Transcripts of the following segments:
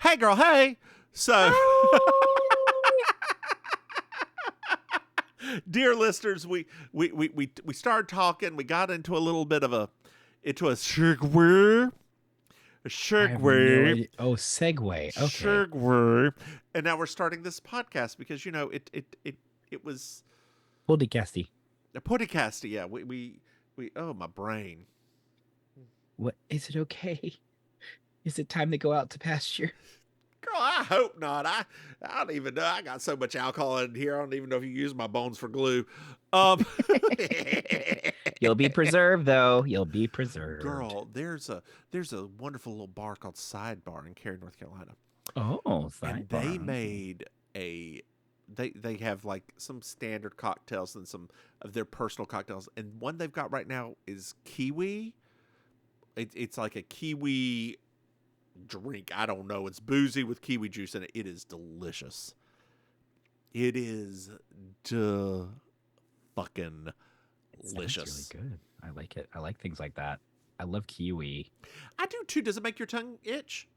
Hey, girl, hey. So, dear listeners, we started talking. We got into a little bit of a segue. A I have no segue. idea. Oh, segue. Okay. Segue. And now we're starting this podcast because, it was Podcasty. a podcast. Yeah, we oh, my brain. What is it okay? Is it time to go out to pasture? Girl, I hope not. I don't even know. I got so much alcohol in here. I don't even know if you use my bones for glue. Um, You'll be preserved though. You'll be preserved. Girl, there's a wonderful little bar called Sidebar in Cary, North Carolina, Oh, and they sidebar. Okay. made a they have like some standard cocktails and some of their personal cocktails, and one they've got right now is kiwi. It's like a kiwi drink. I don't know. It's boozy with kiwi juice in it. It is delicious. It is fucking It sounds really delicious. good. I like it. I like things like that. I love kiwi. I do too. Does it make your tongue itch?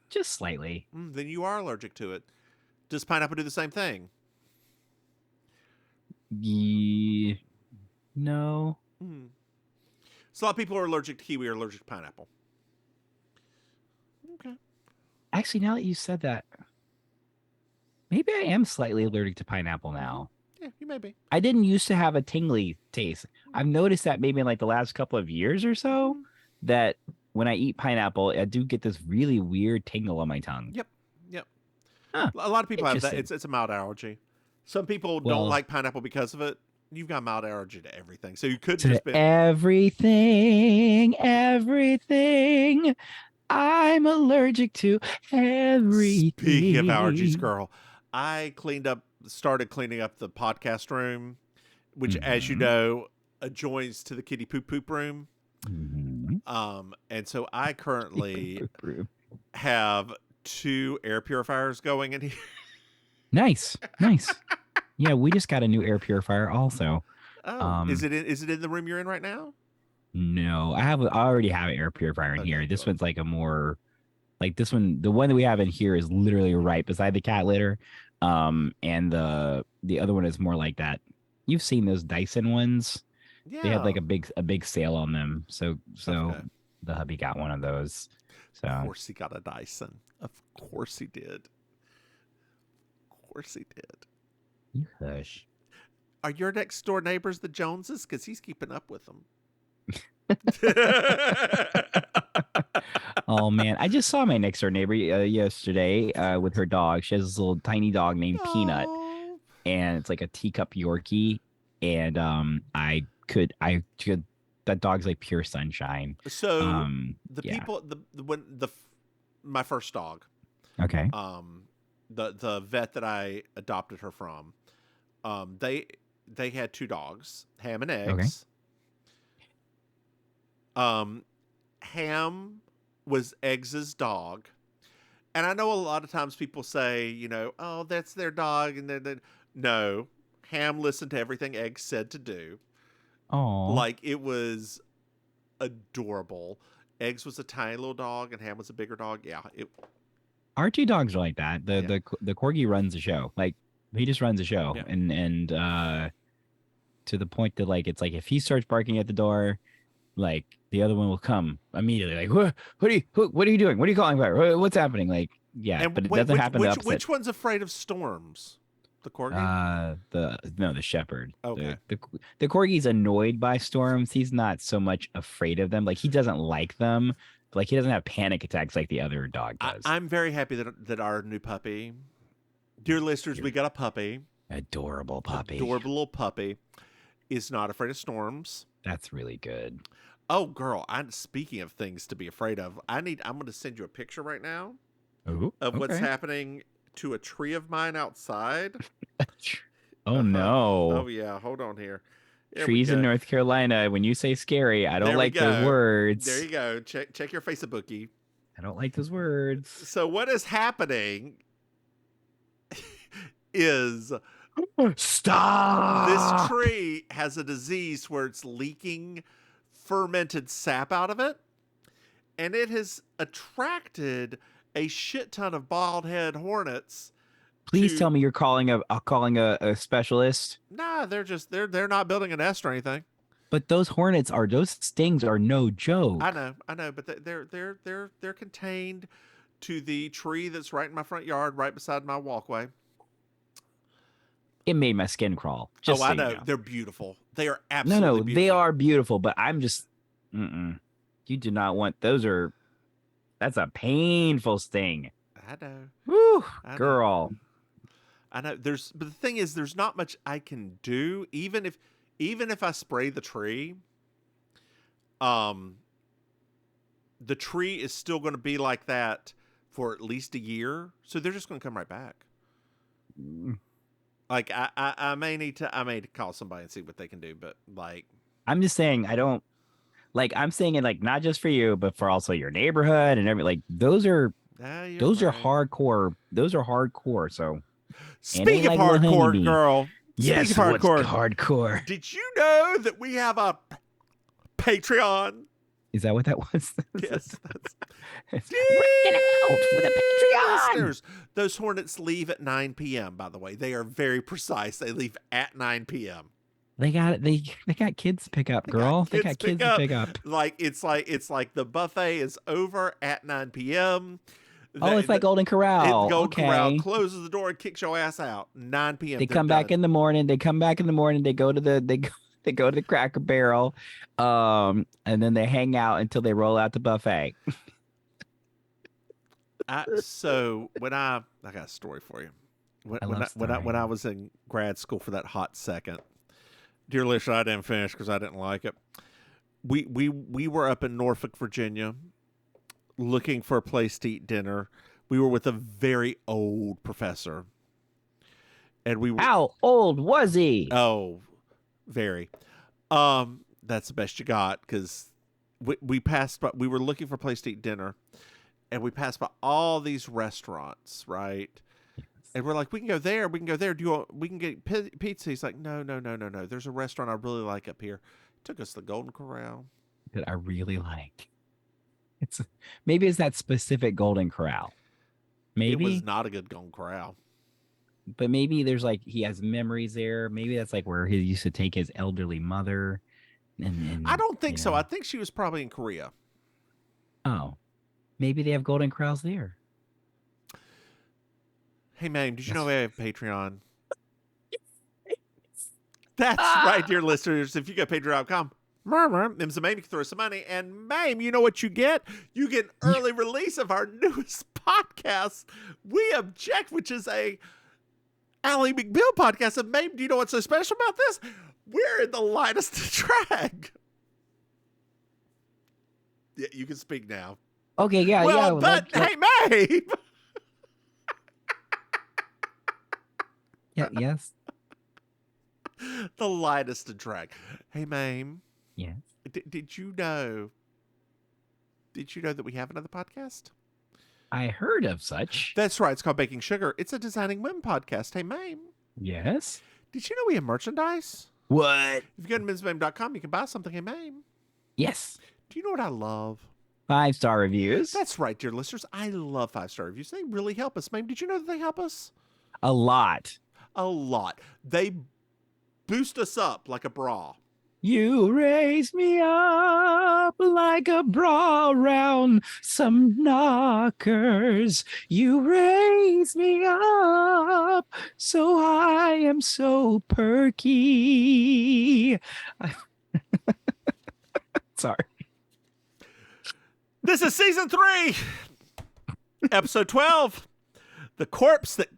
Just slightly. Then you are allergic to it. Does pineapple do the same thing? Yeah. No. Mm. So a lot of people who are allergic to kiwi are allergic to pineapple. Okay. Actually, now that you said that, maybe I am slightly allergic to pineapple Mm-hmm. now. Yeah, you may be. I didn't used to have a tingly taste. I've noticed that maybe in like the last couple of years or so Mm-hmm. that when I eat pineapple, I do get this really weird tingle on my tongue. Yep. Yep. Huh. A lot of people have that. Interesting. It's a mild allergy. Some people don't Well, like pineapple because of it. You've got mild allergy to everything, so you could to just be. everything, everything. I'm allergic to Speaking of allergies, everything. girl, started cleaning up the podcast room, which, as you Mm-hmm. know, adjoins to the kitty poop poop room. Mm-hmm. And so I currently Poop, poop. have two air purifiers going in here. Nice, nice. Yeah, we just got a new air purifier also. Oh, Um, is it in the room you're in right now? no, I already have an air purifier in Okay, here. This good. one's like a more like this one. The one that we have in here is literally right beside the cat litter. And the other one is more like that. You've seen those Dyson ones? They had like Yeah. a big sale on them. So Okay. the hubby got one of those. Of So course he got a Dyson. Of course he did. Of course he did. you hush. Are your next door neighbors the Joneses? Because he's keeping up with them. Oh man, I just saw my next door neighbor yesterday with her dog. She has this little tiny dog named Peanut, Oh. and it's like a teacup Yorkie. And I could that dog's like pure sunshine. So the Yeah. people the when the my first dog, Okay. the vet that I adopted her from, they had two dogs, Ham and Okay. Eggs. Ham was Eggs's dog, and I know a lot of times people say, oh, that's their dog, and then no, Ham listened to everything Eggs said to do. Oh, Like it was adorable. Eggs was a tiny little dog, and Ham was a bigger dog. Yeah, our two dogs are like that. The yeah, the corgi runs the show. Like he just runs the show, yeah. and to the point that like it's like if he starts barking at the door, like the other one will come immediately. Like what are you doing? What are you calling for? What's happening? Like yeah, And but it wait, doesn't which happen to which upset. which one's afraid of storms? The corgi. The shepherd. Okay. The corgi's annoyed by storms. He's not so much afraid of them. Like he doesn't like them. Like he doesn't have panic attacks like the other dog does. I'm very happy that our new puppy, dear listeners, we You're got a puppy, adorable puppy. adorable little puppy, is not afraid of storms. That's really good. Oh, girl! I'm speaking of things to be afraid of. I'm going to send you a picture right now Oh, of what's okay. happening to a tree of mine outside. Oh Oh no. yeah, hold on here. There we Trees in go. North Carolina. When you say scary, I don't There we like those go. There words. you go. Check your Facebookie. I don't like those words. So what is happening is this Stop. tree has a disease where it's leaking fermented sap out of it, and it has attracted a shit ton of bald head hornets. Please tell me you're calling a specialist. Nah, they're not building a nest or anything. But those stings are no joke. I know, but they're contained to the tree that's right in my front yard, right beside my walkway. It made my skin crawl. Just I know. You know. They're beautiful. They are absolutely beautiful. They are beautiful, but I'm just, you do not want, that's a painful sting. I know. Woo, girl. I know. But the thing is, there's not much I can do, even if I spray the tree. The tree is still going to be like that for at least a year, so they're just going to come right back. Like I may need to call somebody and see what they can do, but like I'm just saying I'm saying it like not just for you, but for also your neighborhood and everything. Like those are hardcore. Those are hardcore. So speaking of hardcore, girl. Yes, speaking of hardcore. Did you know that we have a Patreon? Is that what that was? Yes. Get out with a Patreon. Listeners, those hornets leave at 9 p.m., by the way. They are very precise. They leave at 9 p.m. They got kids to pick up, girl. They got kids to pick up. Like it's like the buffet is over at 9 p.m. It's like Golden Corral. Golden Corral closes the door and kicks your ass out. 9 p.m. They come back in the morning. They go to the Cracker Barrel, and then they hang out until they roll out the buffet. So when I got a story for you. When I was in grad school for that hot second, dear listener, I didn't finish because I didn't like it. We were up in Norfolk, Virginia, looking for a place to eat dinner. We were with a very old professor, and How old was he? Oh, very. That's the best you got because we passed by. We were looking for a place to eat dinner, and we passed by all these restaurants, right? Yes. And we're like, we can go there. We can go there. We can get pizza? He's like, no. There's a restaurant I really like up here. Took us to the Golden Corral. That I really like. Maybe it's that specific Golden Corral. Maybe it was not a good Golden Corral. But maybe there's he has memories there. Maybe that's where he used to take his elderly mother. And I don't think so. I think she was probably in Korea. Oh, maybe they have Golden Corrals there. Hey, Maim, did you know we have Patreon? That's right, dear listeners. If you go to patreon.com, Mims and Maim, you can throw some money. And Maim, you know what you get? You get an early release of our newest podcast, We Object, which is a Ally McBeal podcast. And Maim, do you know what's so special about this? We're in the lightest drag. Yeah, you can speak now. Okay, yeah, well, but hey, Maim. Yeah, yes. The lightest to drag. Hey, Maim. Yes. Did you know that we have another podcast? I heard of such. That's right. It's called Baking Sugar. It's a Designing Women podcast. Hey, Maim. Yes. Did you know we have merchandise? What? If you go to mimsmaim.com, you can buy something. Hey, Maim. Yes. Do you know what I love? 5-star reviews. That's right, dear listeners. I love 5-star reviews. They really help us, Maim. Did you know that they help us? A lot. They boost us up like a bra. You raise me up like a bra around some knockers. You raise me up so I am so perky. Sorry. This is season 3, episode 12, The Corpse That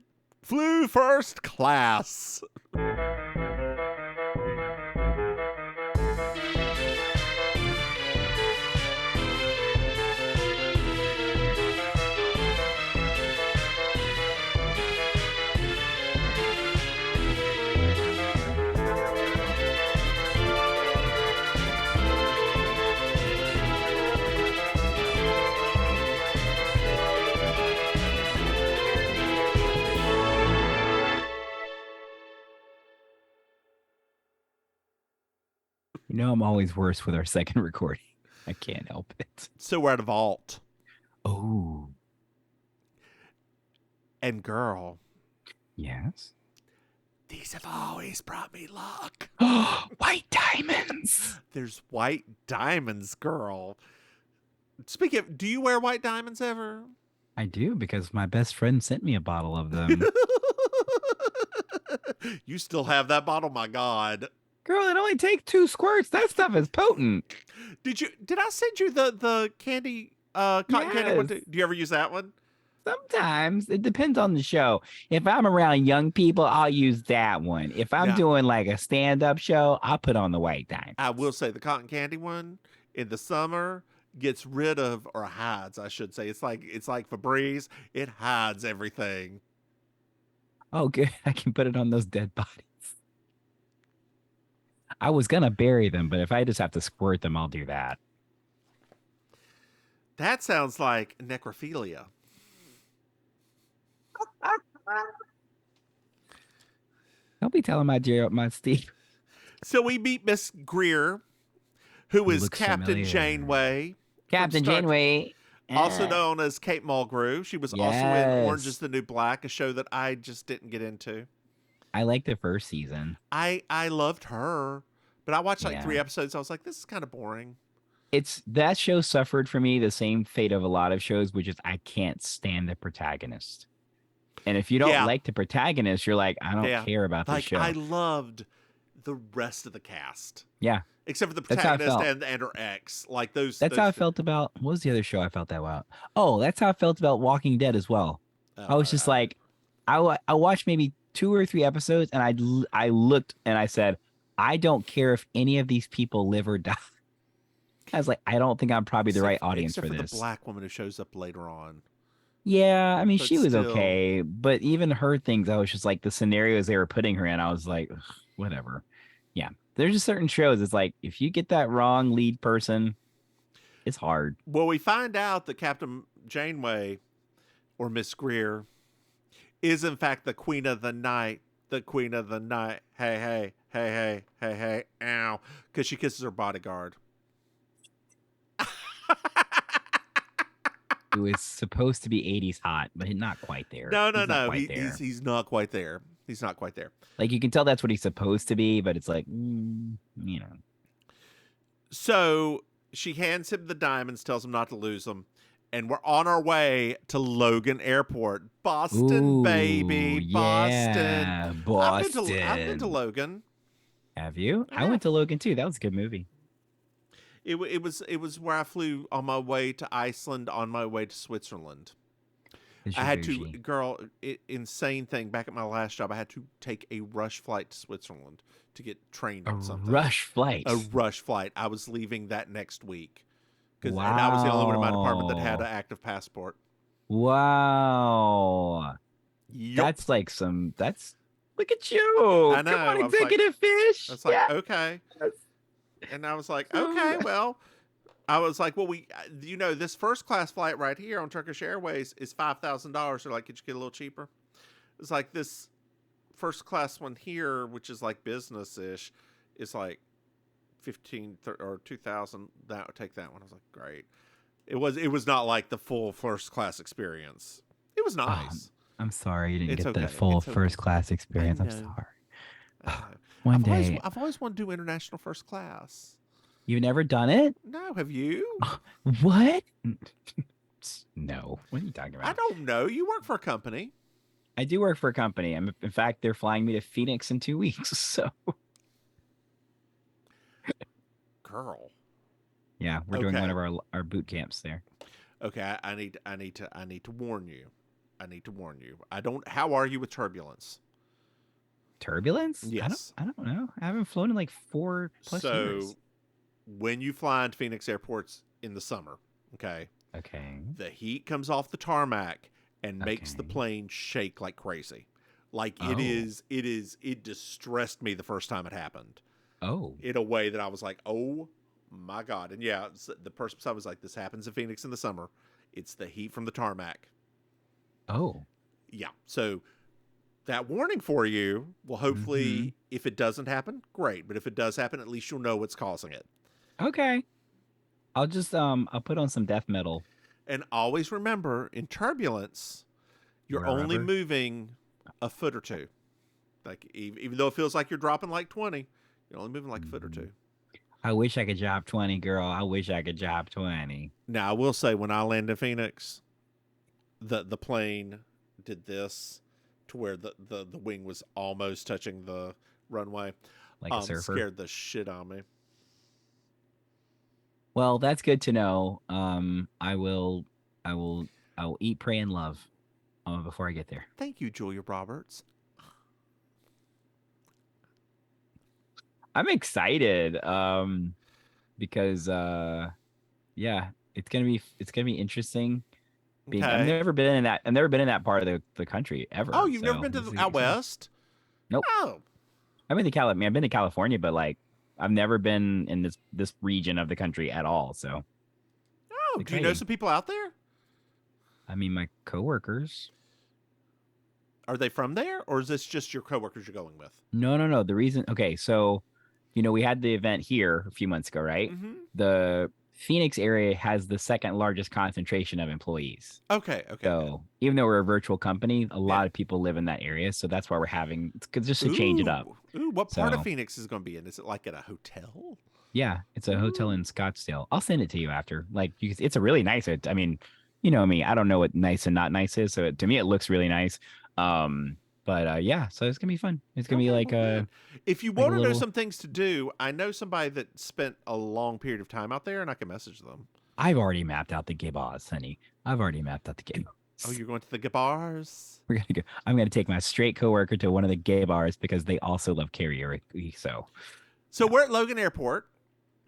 Flew First Class. You know, I'm always worse with our second recording. I can't help it. So we're at a vault. Oh. And girl, Yes. these have always brought me luck. White diamonds. There's white diamonds, girl. Speaking of, do you wear white diamonds ever? I do, because my best friend sent me a bottle of them. You still have that bottle? My God. Girl, it only takes 2 squirts. That stuff is potent. Did I send you the candy cotton candy one? Yes. Do you ever use that one? Sometimes it depends on the show. If I'm around young people, I'll use that one. If I'm Now, doing like a stand-up show, I'll put on the white diamond. I will say the cotton candy one in the summer gets rid of, or hides, I should say. It's like Febreze. It hides everything. Oh, good. I can put it on those dead bodies. I was gonna bury them, but if I just have to squirt them, I'll do that. That sounds like necrophilia. Don't be telling my Steve. So we meet Miss Greer, who is Looks Captain familiar. Janeway. Captain Janeway. Also known as Kate Mulgrew. She was also in Orange is the New Black, a show that I just didn't get into. I liked the first season. I loved her, but I watched like 3 episodes. I was like, this is kind of boring. That show suffered for me the same fate of a lot of shows, which is I can't stand the protagonist. And if you don't like the protagonist, you're like, I don't care about the show. I loved the rest of the cast. Yeah. Except for the protagonist and her ex. Like those. That's how I felt about, what was the other show I felt that about? Oh, that's how I felt about Walking Dead as well. I was just like, I watched maybe 2 or 3 episodes, and I looked and I said, I don't care if any of these people live or die. I was like, I don't think I'm probably the right audience for this. The black woman who shows up later on. Yeah, I mean, she was okay, but even her things, I was just like, the scenarios they were putting her in, I was like, whatever. Yeah, there's just certain shows. It's like, if you get that wrong lead person, it's hard. Well, we find out that Captain Janeway, or Miss Greer, is in fact the Queen of the Night. The Queen of the Night. Hey, hey, hey, hey, hey, hey, ow. Because she kisses her bodyguard. It was supposed to be 80s hot, but not quite there. No. He's not quite there. He's not quite there. Like, you can tell that's what he's supposed to be, but it's like, you know. So she hands him the diamonds, tells him not to lose them, and we're on our way to Logan Airport. Boston, baby. Yeah, Boston. I've been to Logan. Have you? Yeah. I went to Logan too. That was a good movie. It was where I flew on my way to Iceland, on my way to Switzerland. I had to, insane thing. Back at my last job, I had to take a rush flight to Switzerland to get trained on something. A rush flight. I was leaving that next week. And I was the only one in my department that had an active passport. Wow. Yep. That's like look at you. I know. Come on, executive fish. I was like, okay. And I was like, okay, well, this first class flight right here on Turkish Airways is $5,000. They're like, could you get a little cheaper? It's like this first class one here, which is like business-ish, is like 15 or 2,000. Take that one. I was like, great. It was not like the full first class experience. It was nice. I'm sorry you didn't get that full first class experience. I'm sorry. One day. I've always wanted to do international first class. You've never done it? No, have you? What? No. What are you talking about? I don't know. You work for a company. I do work for a company. In fact, they're flying me to Phoenix in 2 weeks. So, girl. Yeah, we're doing one of our boot camps there. Okay, I need to warn you. How are you with turbulence? Turbulence? Yes. I don't know. I haven't flown in like 4+ years. So, when you fly into Phoenix airports in the summer, okay, the heat comes off the tarmac and makes the plane shake like crazy. Like it distressed me the first time it happened. Oh. In a way that I was like, oh my God. And yeah, the person beside was like, this happens in Phoenix in the summer. It's the heat from the tarmac. Oh. Yeah. So that warning for you will hopefully, if it doesn't happen, great. But if it does happen, at least you'll know what's causing it. Okay. I'll just I'll put on some death metal. And always remember, in turbulence, You're only Wherever. moving a foot or two. Like even though it feels like you're dropping like 20, you're only moving like a foot or two. I wish I could drop 20, girl. I wish I could drop 20. Now I will say, when I landed in Phoenix, the plane did this to where the wing was almost touching the runway. Like a surfer. Scared the shit out of me. Well, that's good to know. I will eat, pray, and love before I get there. Thank you, Julia Roberts. I'm excited. Because yeah, it's gonna be interesting. Okay. I've never been in that part of the country ever. Oh, you've never been to out west? Nope. Oh. I've been to California, but like I've never been in this region of the country at all. So. Oh, do you know some people out there? I mean, my coworkers. Are they from there, or is this just your coworkers you're going with? No. The reason, okay, so, we had the event here a few months ago, right? Mm-hmm. The Phoenix area has the second largest concentration of employees. Okay. So even though we're a virtual company, a lot of people live in that area. So that's why we're having, just to change it up. Ooh, what part of Phoenix is going to be in? Is it like at a hotel? Yeah, it's a hotel in Scottsdale. I'll send it to you after. Like, it's a really nice, I mean, you know me, I don't know what nice and not nice is. So to me, it looks really nice. But yeah, so it's gonna be fun. It's gonna be like if you want to know some things to do, I know somebody that spent a long period of time out there, and I can message them. I've already mapped out the gay bars, honey. I've already mapped out the gay bars. Oh, you're going to the gay bars? We're gonna go. I'm gonna take my straight coworker to one of the gay bars because they also love karaoke. So we're at Logan Airport,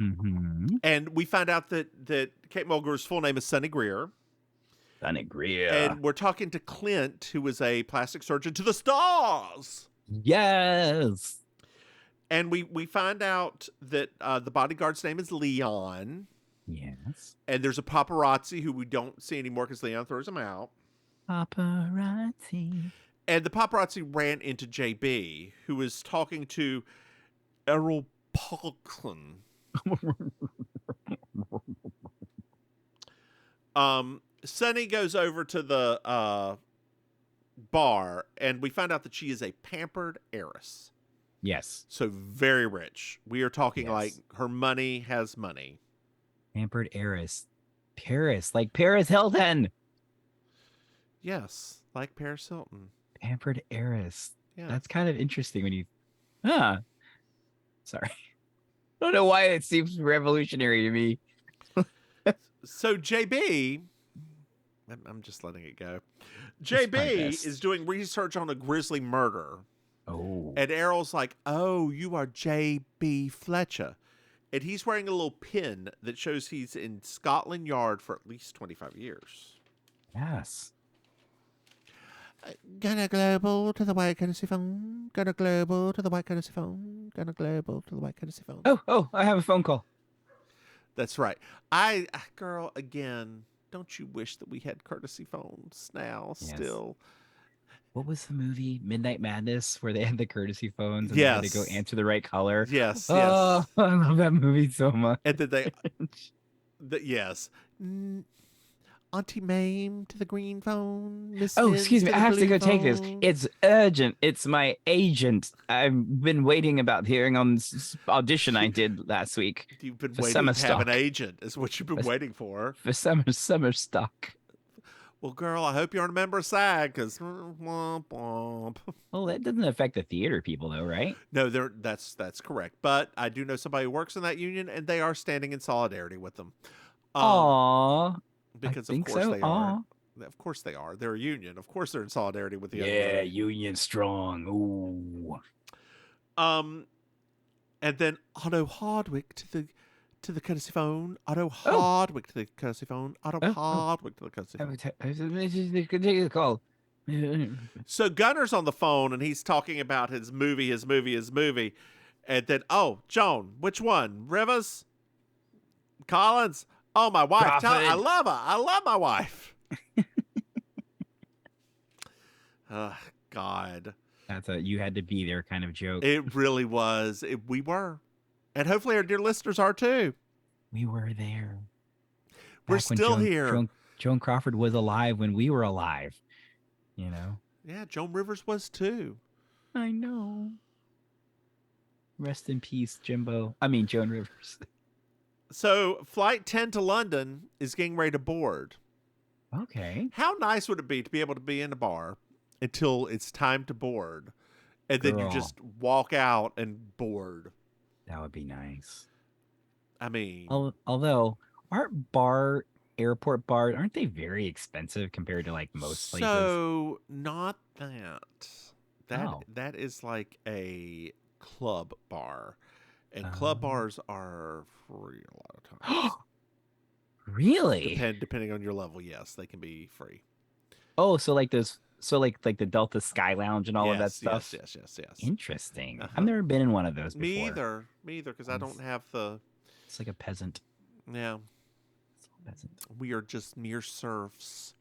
and we find out that Kate Mulgrew full name is Sunny Greer. Sunny Greer. And we're talking to Clint, who is a plastic surgeon to the stars. Yes. And we find out that the bodyguard's name is Leon. Yes. And there's a paparazzi who we don't see anymore because Leon throws him out. Paparazzi. And the paparazzi ran into JB, who was talking to Errol Parkland. Sunny goes over to the bar, and we find out that she is a pampered heiress. Yes. So very rich. We are talking like her money has money. Pampered heiress. Paris, like Paris Hilton. Yes, like Paris Hilton. Pampered heiress. Yeah. That's kind of interesting when you... Sorry. I don't know why it seems revolutionary to me. So JB... I'm just letting it go. JB is doing research on a grisly murder. Oh. And Errol's like, oh, you are JB Fletcher. And he's wearing a little pin that shows he's in Scotland Yard for at least 25 years. Yes. Gonna global to the white courtesy phone. Gonna global to the white courtesy phone. Gonna global to the white courtesy phone. Oh, I have a phone call. That's right. Girl, again... Don't you wish that we had courtesy phones now still? What was the movie Midnight Madness where they had the courtesy phones and they had to go answer the right caller? Yes. Oh, I love that movie so much. And did they... yes. Auntie Maim to the green phone. Miss Mims excuse me. I have to go take this. It's urgent. It's my agent. I've been waiting about hearing on this audition I did last week. You've been waiting to have an agent is what you've been waiting for. For summer stock. Well, girl, I hope you're on a member of SAG because... Well, that doesn't affect the theater people though, right? No, that's correct. But I do know somebody who works in that union and they are standing in solidarity with them. Aww. Because of course they are. Of course they are. They're a union. Of course they're in solidarity with the other. Yeah, union strong. Ooh. And then Otto Hardwick to the courtesy phone. Otto Hardwick to the courtesy phone. Otto Hardwick to the courtesy phone. Take the call. So Gunner's on the phone and he's talking about his movie. And then, Joan, which one? Rivers? Collins? Oh, my wife. I love her. I love my wife. God. That's a you had to be there kind of joke. It really was. We were. And hopefully our dear listeners are too. We were there. We're still here. Joan Crawford was alive when we were alive. You know. Yeah, Joan Rivers was too. I know. Rest in peace, Jimbo. I mean, Joan Rivers. So, Flight 10 to London is getting ready to board. Okay. How nice would it be to be able to be in a bar until it's time to board, and then you just walk out and board? That would be nice. I mean, although airport bars, aren't they very expensive compared to like most places? So not that. That is like a club bar, and club bars are free a lot of times. Really? Depending on your level, yes, they can be free. Oh, so like those, like the Delta Sky Lounge and all of that stuff. Yes. Interesting. I've never been in one of those before. Me either, because I don't have the. It's like a peasant. Yeah. It's a peasant. We are just mere serfs.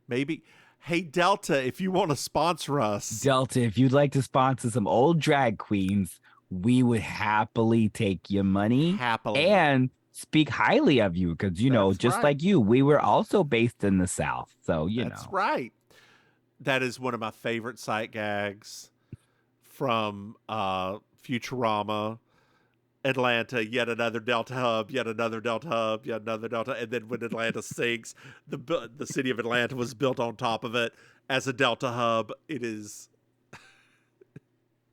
Maybe. Hey, Delta, if you want to sponsor us. Delta, if you'd like to sponsor some old drag queens, we would happily take your money. Happily. And speak highly of you because, you know, just like you, we were also based in the South. So, you know. That's right. That is one of my favorite sight gags from Futurama. Atlanta, yet another Delta hub, yet another Delta hub, yet another Delta. And then when Atlanta sinks, the city of Atlanta was built on top of it as a Delta hub. It is.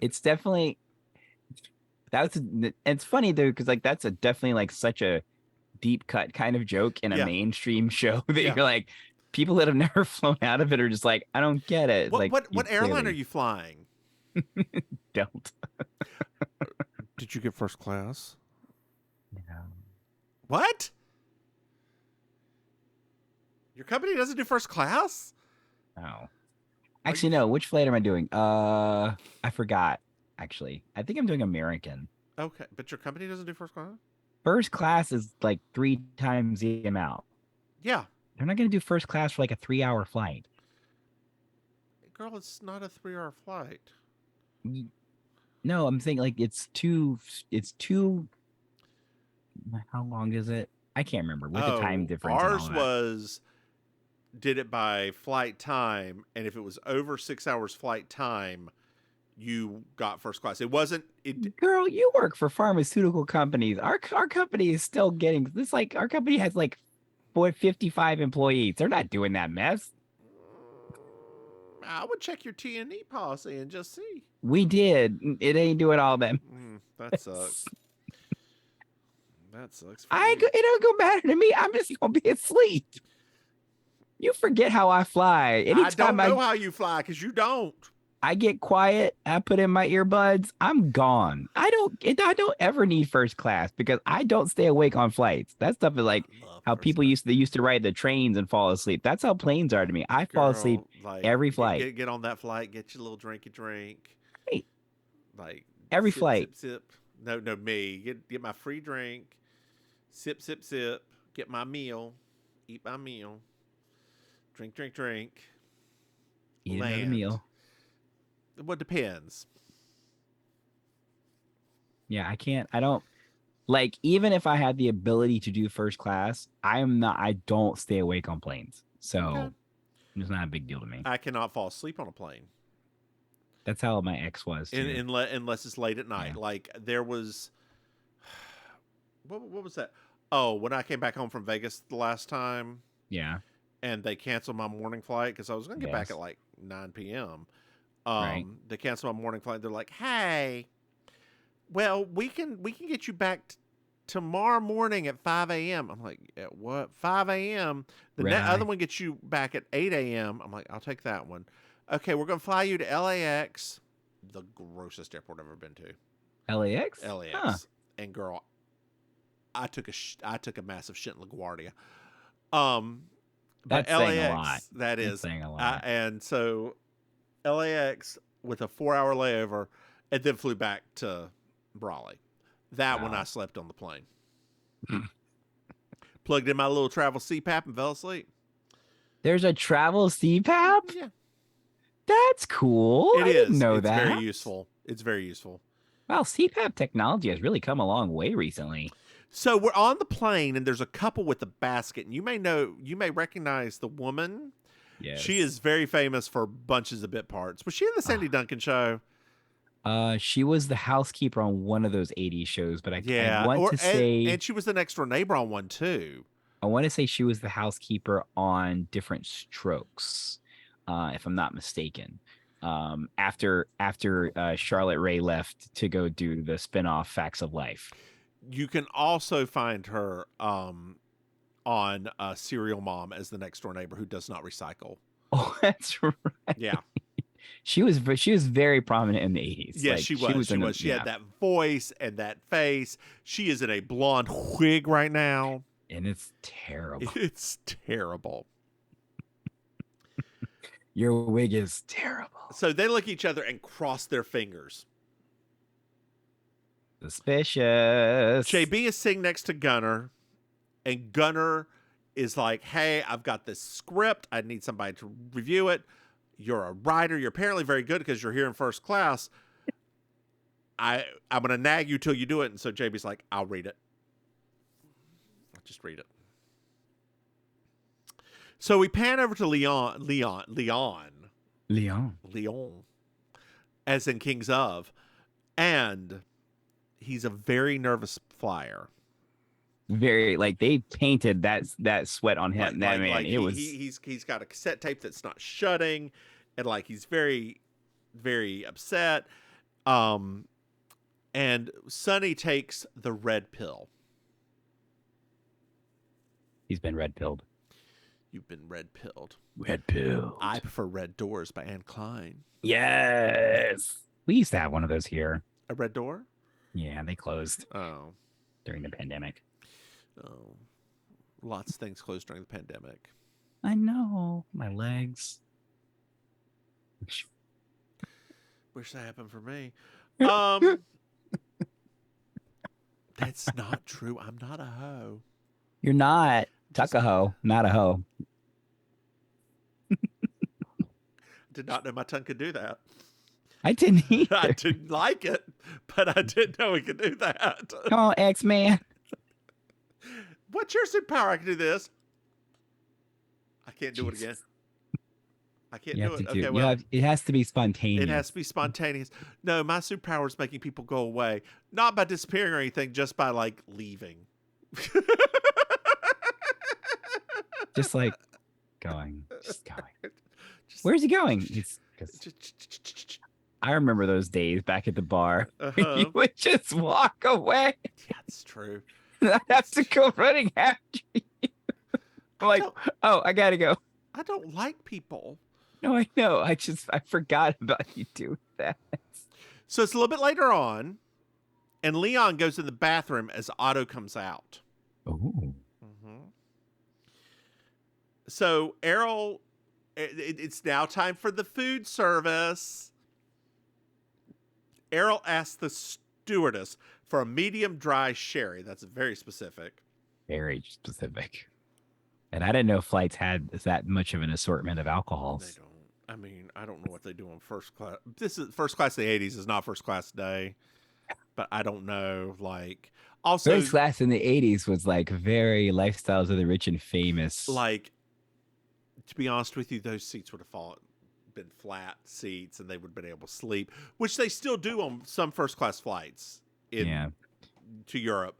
It's definitely. It's funny though, because like that's definitely like such a deep cut kind of joke in a mainstream show that you're like, people that have never flown out of it are just like, I don't get it. What airline are you flying? Don't. Did you get first class? No. What? Your company doesn't do first class? No. Actually, no. Which flight am I doing? I forgot. Actually, I think I'm doing American. Okay, but your company doesn't do first class? First class is like 3 times the amount. Yeah. They're not going to do first class for like a 3-hour flight. Girl, it's not a 3-hour flight. No, I'm saying like it's too. How long is it? I can't remember with the time difference. Ours did it by flight time, and if it was over 6 hours flight time, you got first class. It wasn't. Girl, you work for pharmaceutical companies. Our company is still getting this. Like our company has like 55 employees. They're not doing that mess. I would check your T&E policy and just see. We did. It ain't doing all that. That sucks. That sucks. It don't go matter to me. I'm just gonna be asleep. You forget how I fly. Anytime I don't know how you fly because you don't. I get quiet. I put in my earbuds. I'm gone. I don't ever need first class because I don't stay awake on flights. That stuff is like how people used to ride the trains and fall asleep. That's how planes are to me. I fall asleep every flight. Get on that flight. Get your little drinky drink. Hey, like every sip, flight. Sip. No, me. Get my free drink. Sip. Get my meal. Eat my meal. Drink. Eat another meal. Well, it depends. Yeah, I don't like, even if I had the ability to do first class, I don't stay awake on planes. So it's not a big deal to me. I cannot fall asleep on a plane. That's how my ex was. Unless it's late at night. Yeah. Like there was, what was that? Oh, when I came back home from Vegas the last time. Yeah. And they canceled my morning flight because I was going to get back at like 9 p.m. They canceled my morning flight. They're like, "Hey, well, we can get you back tomorrow morning at 5 a.m." I'm like, "At what? 5 a.m.? The other one gets you back at 8 a.m." I'm like, "I'll take that one." Okay, we're gonna fly you to LAX, the grossest airport I've ever been to. LAX. Huh. And girl, I took a massive shit in LaGuardia. That's LAX, saying a lot. That is saying a lot. And so LAX with a 4-hour layover, and then flew back to Raleigh. That one I slept on the plane. Plugged in my little travel CPAP and fell asleep. There's a travel CPAP? Yeah. That's cool. I didn't know that. It's very useful. It's very useful. Wow, CPAP technology has really come a long way recently. So we're on the plane, and there's a couple with a basket, and you may recognize the woman She Yes. is very famous for bunches of bit parts. Was she in the Sandy Duncan show? She was the housekeeper on one of those 80s shows, but I Yeah, want or to say and she was the next door neighbor on one too. she was the housekeeper on Different Strokes, if I'm not mistaken. After Charlotte Rae left to go do the spinoff Facts of Life. You can also find her on Serial Mom as the next door neighbor who does not recycle. Oh, that's right. Yeah. She was very prominent in the 80s. Yes, Like she was. She was. She had that voice and that face. She is in a blonde wig right now. And it's terrible. It's terrible. Your wig is terrible. So they look at each other and cross their fingers. Suspicious. JB is sitting next to Gunner, and Gunner is like, hey, I've got this script. I need somebody to review it. You're a writer. You're apparently very good because you're here in first class. I'm going to nag you till you do it. And so JB's like, I'll read it. I'll just read it. So we pan over to Leon, as in Kings of, and he's a very nervous flyer. Very, like, they painted that sweat on him. He's got a cassette tape that's not shutting, and like he's very, very upset. And Sonny takes the red pill. He's been red pilled. You've been red pilled. Red pilled. I prefer Red Doors by Anne Klein. Yes. We used to have one of those here. A red door? Yeah, they closed. Oh. During the pandemic. Oh. Lots of things closed during the pandemic. I know. My legs. Wish that happened for me. That's not true. I'm not a hoe. You're not. Tuck a hoe, not a hoe. Did not know my tongue could do that. I didn't either. I didn't like it, but I didn't know it could do that. Come on, X-Man. What's your superpower? I can do this. I can't do it again. I can't do it. Okay, well, it has to be spontaneous. It has to be spontaneous. No, my superpower is making people go away, not by disappearing or anything, just by like leaving. Just like going. Where's he going? I remember those days back at the bar. You would just walk away. Yeah, it's true. I have to go running after you. I'm like, oh, I gotta go. I don't like people. No, I know. I forgot about you doing that. So it's a little bit later on, and Leon goes in the bathroom as Otto comes out. Oh. So Errol, it's now time for the food service. Errol asks the stewardess for a medium dry sherry. That's very specific. Very specific. And I didn't know flights had that much of an assortment of alcohols. They don't. I mean, I don't know what they do on first class. This is first class in the 80s is not first class today. But I don't know. Like, also, first class in the 80s was like very lifestyles of the rich and famous. Like, to be honest with you, those seats would have been flat seats and they would have been able to sleep, which they still do on some first class flights to Europe.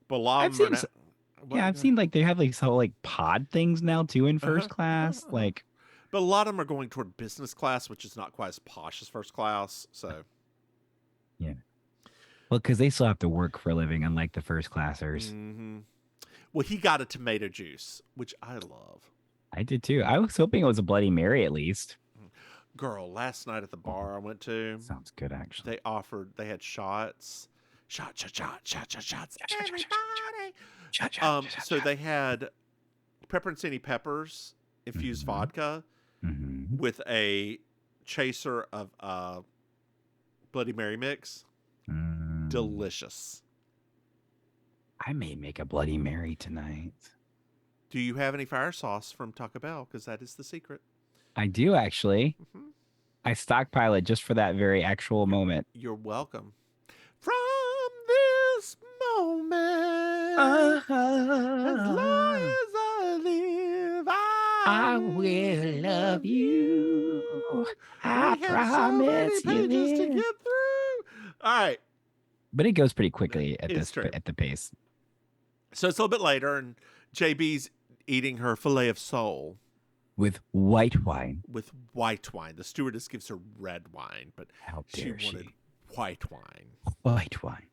But a lot of them are I've seen like they have like so like pod things now too in first class. Like, but a lot of them are going toward business class, which is not quite as posh as first class. So, yeah. Well, because they still have to work for a living, unlike the first classers. Mm-hmm. Well, he got a tomato juice, which I love. I did too. I was hoping it was a Bloody Mary at least. Girl, last night at the bar I went to. Sounds good, actually. They had shots. Shots. Everybody. So they had pepper and Cindy peppers, infused vodka, with a chaser of Bloody Mary mix. Delicious. I may make a Bloody Mary tonight. Do you have any fire sauce from Taco Bell? Because that is the secret. I do, actually. I stockpile it just for that very actual moment. You're welcome. From this moment, as long as I live, I will love you. I We have so many promise you pages to get this. through. All right. But it goes pretty quickly at It's this true. at the pace. So it's a little bit later, and JB's eating her fillet of sole With white wine. with white wine. The stewardess gives her red wine, but How she dare wanted she? white wine. White wine.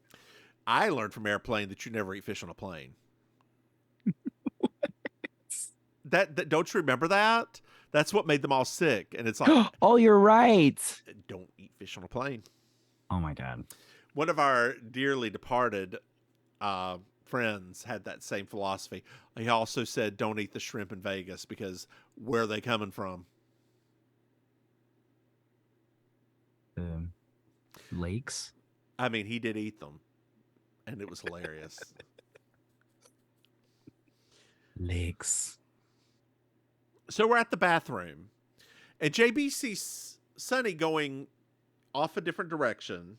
I learned from airplane that you never eat fish on a plane. That don't you remember that? That's what made them all sick. And it's like, Oh, you're right. don't eat fish on a plane. Oh my God. One of our dearly departed friends had that same philosophy. He also said, don't eat the shrimp in Vegas because where are they coming from? Lakes. I mean, he did eat them, and it was hilarious. Lakes. So we're at the bathroom, and JB sees Sonny going off a different direction,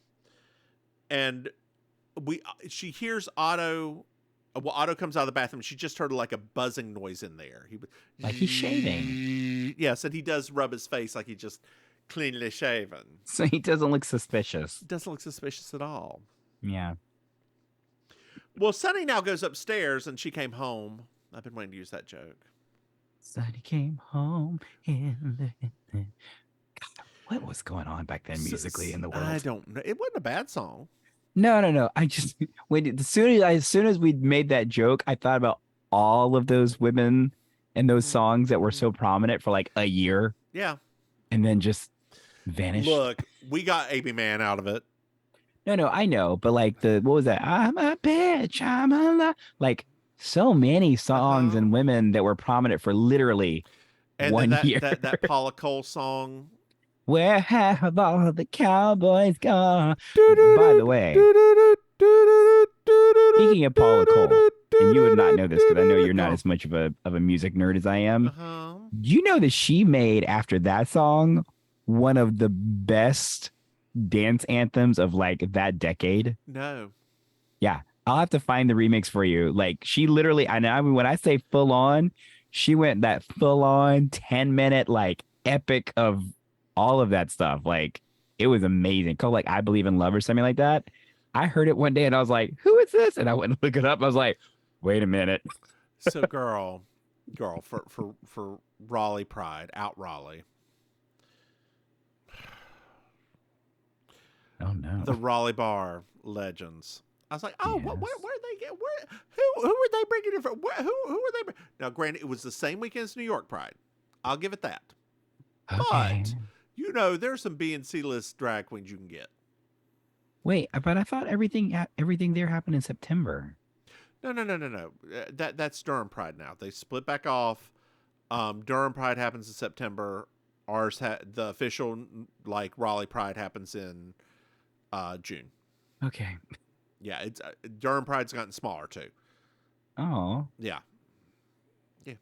and she hears Otto. Well, Otto comes out of the bathroom. She just heard like a buzzing noise in there. Like he's shaving. Yes, and he does rub his face like he just cleanly shaven. So he doesn't look suspicious. Doesn't look suspicious at all. Yeah. Well, Sonny now goes upstairs, and she came home. I've been waiting to use that joke. Sonny came home in the... God, what was going on back then musically in the world? I don't know. It wasn't a bad song. No. I just as soon as we made that joke, I thought about all of those women and those songs that were so prominent for like a year. Yeah. And then just vanished. Look, we got AB Man out of it. No, I know, but like what was that? I'm a bitch. I'm a like so many songs and women that were prominent for literally and 1 year. That Paula Cole song. Where have all the cowboys gone? By the way, speaking of Paula Cole, and you would not know this because I know you're not as much of a music nerd as I am. Do you know that she made after that song one of the best dance anthems of like that decade? No. Yeah, I'll have to find the remix for you. Like she literally, I mean, when I say full on, she went that full on 10-minute like epic of all of that stuff. Like it was amazing. Called like I Believe in Love or something like that. I heard it one day and I was like, who is this? And I went and look it up. I was like, wait a minute. So girl, for Raleigh Pride, out Raleigh. Oh no. The Raleigh Bar Legends. I was like, oh, Yes. where they get? Who were they bringing in from? Who were they? Now, granted, it was the same weekend as New York Pride. I'll give it that. Okay. But you know, there's some B and C list drag queens you can get. Wait, but I thought everything there happened in September. No. That's Durham Pride now. They split back off. Durham Pride happens in September. Ours the official like Raleigh Pride happens in June. Okay. Yeah, it's Durham Pride's gotten smaller too. Oh. Yeah.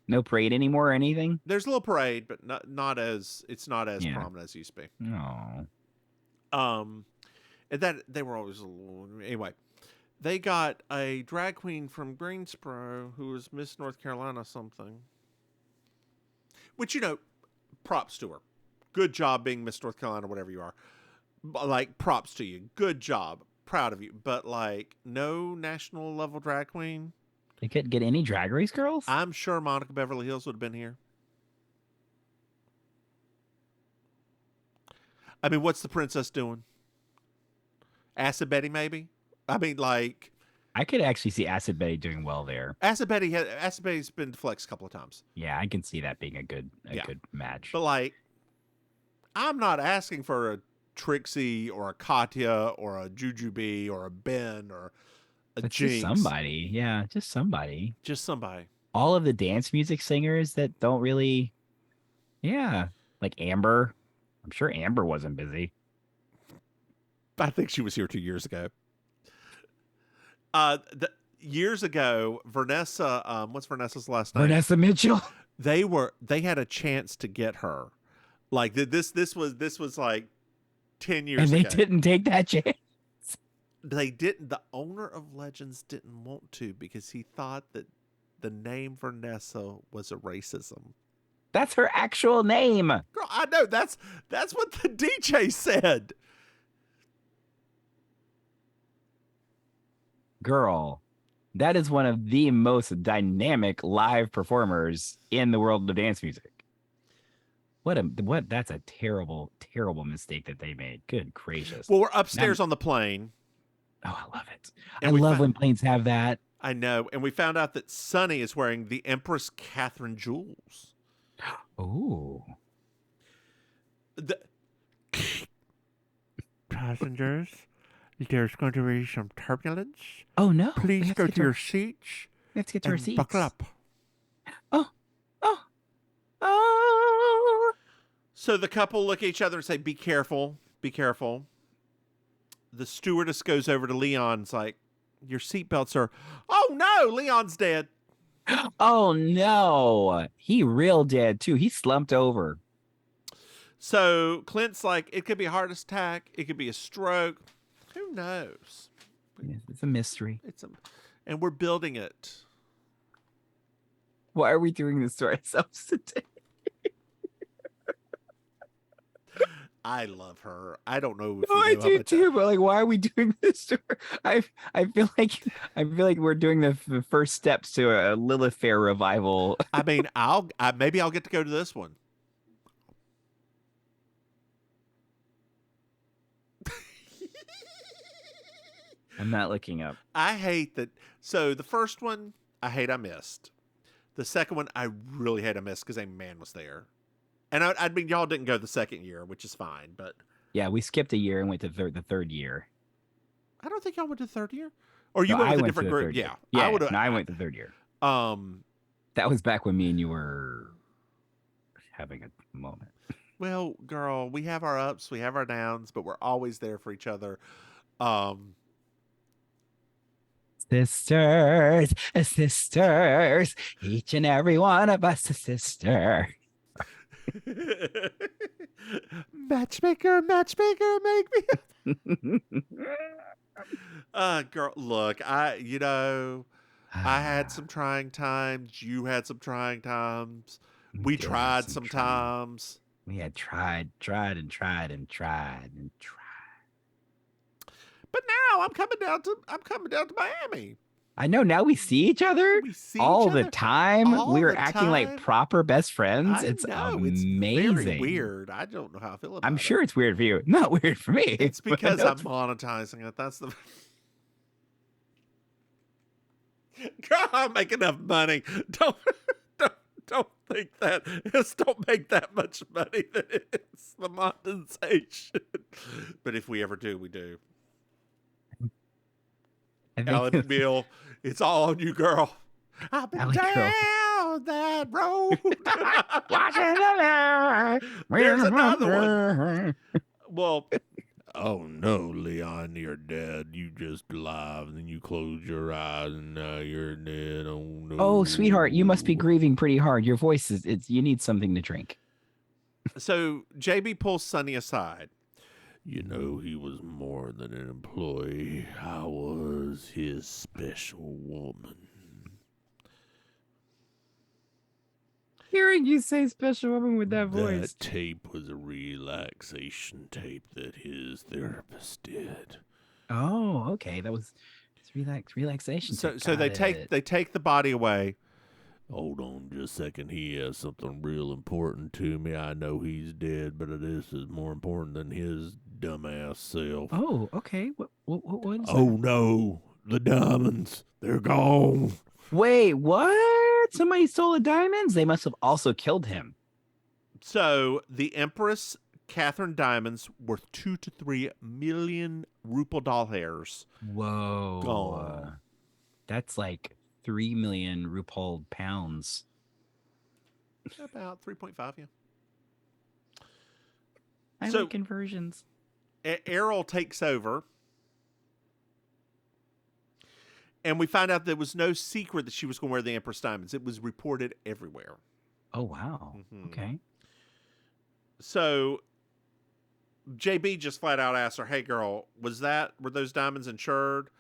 No parade anymore or anything? There's a little parade, but not as prominent as it used to be. No. And that they were always a little, anyway. They got a drag queen from Greensboro who was Miss North Carolina something. Which, you know, props to her. Good job being Miss North Carolina, whatever you are. Like, props to you. Good job. Proud of you. But, like, no national level drag queen. They couldn't get any Drag Race girls? I'm sure Monica Beverly Hills would have been here. I mean, what's the princess doing? Acid Betty, maybe? I mean, like... I could actually see Acid Betty doing well there. Acid Betty's been flexed a couple of times. Yeah, I can see that being a good match. But, like, I'm not asking for a Trixie or a Katya or a Jujubee or a Ben or a Jinx. Just somebody. Yeah, just somebody. Just somebody. All of the dance music singers that don't really... Yeah. Like Amber. I'm sure Amber wasn't busy. I think she was here 2 years ago. Years ago, Vanessa, what's Vanessa's last name? Vanessa Mitchell. They had a chance to get her. Like this was like 10 years ago. And they didn't take that chance. They didn't. The owner of Legends didn't want to because he thought that the name Vanessa was a racism. That's her actual name. Girl, I know. That's what the DJ said. Girl, that is one of the most dynamic live performers in the world of dance music. What that's a terrible, terrible mistake that they made. Good gracious. Well, we're upstairs on the plane. Oh, I love it. And I love when planes have that. I know. And we found out that Sunny is wearing the Empress Catherine jewels. Oh. Passengers, there's going to be some turbulence. Oh, no. Please go to your seats. Let's get to our seats. Buckle up. Oh. So the couple look at each other and say, be careful. Be careful. The stewardess goes over to Leon and's like, your seatbelts are... Oh, no! Leon's dead. Oh, no. He real dead, too. He slumped over. So Clint's like, it could be a heart attack. It could be a stroke. Who knows? It's a mystery. And we're building it. Why are we doing this to ourselves today? I love her. I don't know if I do too, but like, why are we doing this to her? I feel like we're doing the first steps to a Lilith Fair revival. I mean, maybe I'll get to go to this one. I'm not looking up. I hate that. So the first one, I missed. The second one, I really hate I missed because a man was there. And I mean, y'all didn't go the second year, which is fine, but... Yeah, we skipped a year and went to the third year. I don't think y'all went to the third year. Or you went with a different group. Yeah. I went to the third year. That was back when me and you were having a moment. Well, girl, we have our ups, we have our downs, but we're always there for each other. Sisters, each and every one of us a sister. Matchmaker, make me. Girl, look, I had some trying times. You had some trying times. We tried sometimes. We had tried. But now I'm coming down to Miami. I know. Now we see each other all the time. We're acting like proper best friends. It's amazing. It's very weird. I don't know how I feel about it. I'm sure it's weird for you. Not weird for me. It's because I'm monetizing it. That's the... Girl, I make enough money. Don't think that. Just don't make that much money that it's the monetization. But if we ever do, we do. Alan Bill, it's all on you, girl. I've been down that road. Watching the light. There's another one. Well, oh no, Leon, you're dead. You just alive, and then you close your eyes, and now you're dead. Oh no. Oh, sweetheart, you must be grieving pretty hard. Your voice you need something to drink. So JB pulls Sonny aside. You know, he was more than an employee. I was his special woman. Hearing you say special woman with that voice. That tape was a relaxation tape that his therapist did. Oh, okay. That was relaxation. So they take the body away. Hold on just a second. He has something real important to me. I know he's dead, but this is more important than his dumbass self. Oh, okay. What is that? No, the diamonds. They're gone. Wait, what? Somebody stole the diamonds? They must have also killed him. So the Empress Catherine diamonds worth 2 to 3 million Rupal doll hairs. Whoa. Gone. That's like 3 million Rupal pounds. About 3.5, yeah. I like conversions. Errol takes over. And we find out there was no secret that she was going to wear the Empress diamonds. It was reported everywhere. Oh, wow. Mm-hmm. Okay. So JB just flat out asked her, hey, girl, were those diamonds insured?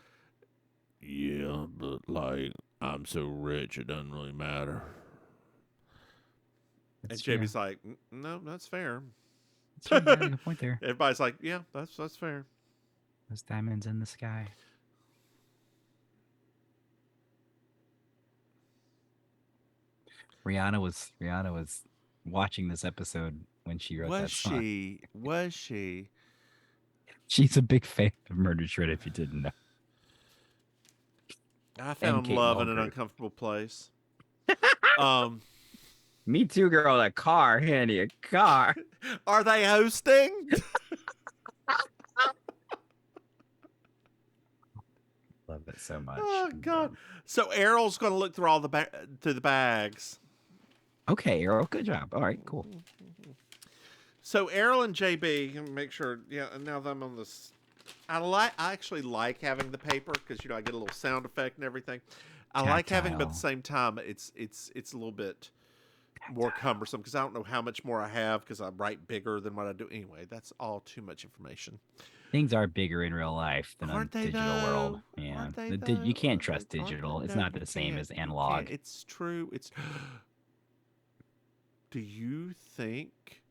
Yeah, but I'm so rich, it doesn't really matter. And That's true. JB's like, no, that's fair. That's true. You got a good point there. Everybody's like, yeah, that's fair. Those diamonds in the sky. Rihanna was watching this episode when she wrote Was that song. she? Was she? She's a big fan of Murder Shred, if you didn't know. I And found Kate love in an Mulgrew. uncomfortable place. Um, Me too, girl. A car, Handy, a car. are they hosting? Love it so much. Oh God! So Errol's going to look through all through the bags. Okay, Errol, good job. All right, cool. So Errol and JB, make sure. Yeah, and now that I'm on this, I actually like having the paper because I get a little sound effect and everything. I like having, but at the same time, it's a little bit more cumbersome because I don't know how much more I have because I write bigger than what I do. Anyway, that's all too much information. Things are bigger in real life than Aren't on they digital though? world. Yeah, Aren't they you though? can't trust digital. It's not the same as analog. It's true. It's. Do you think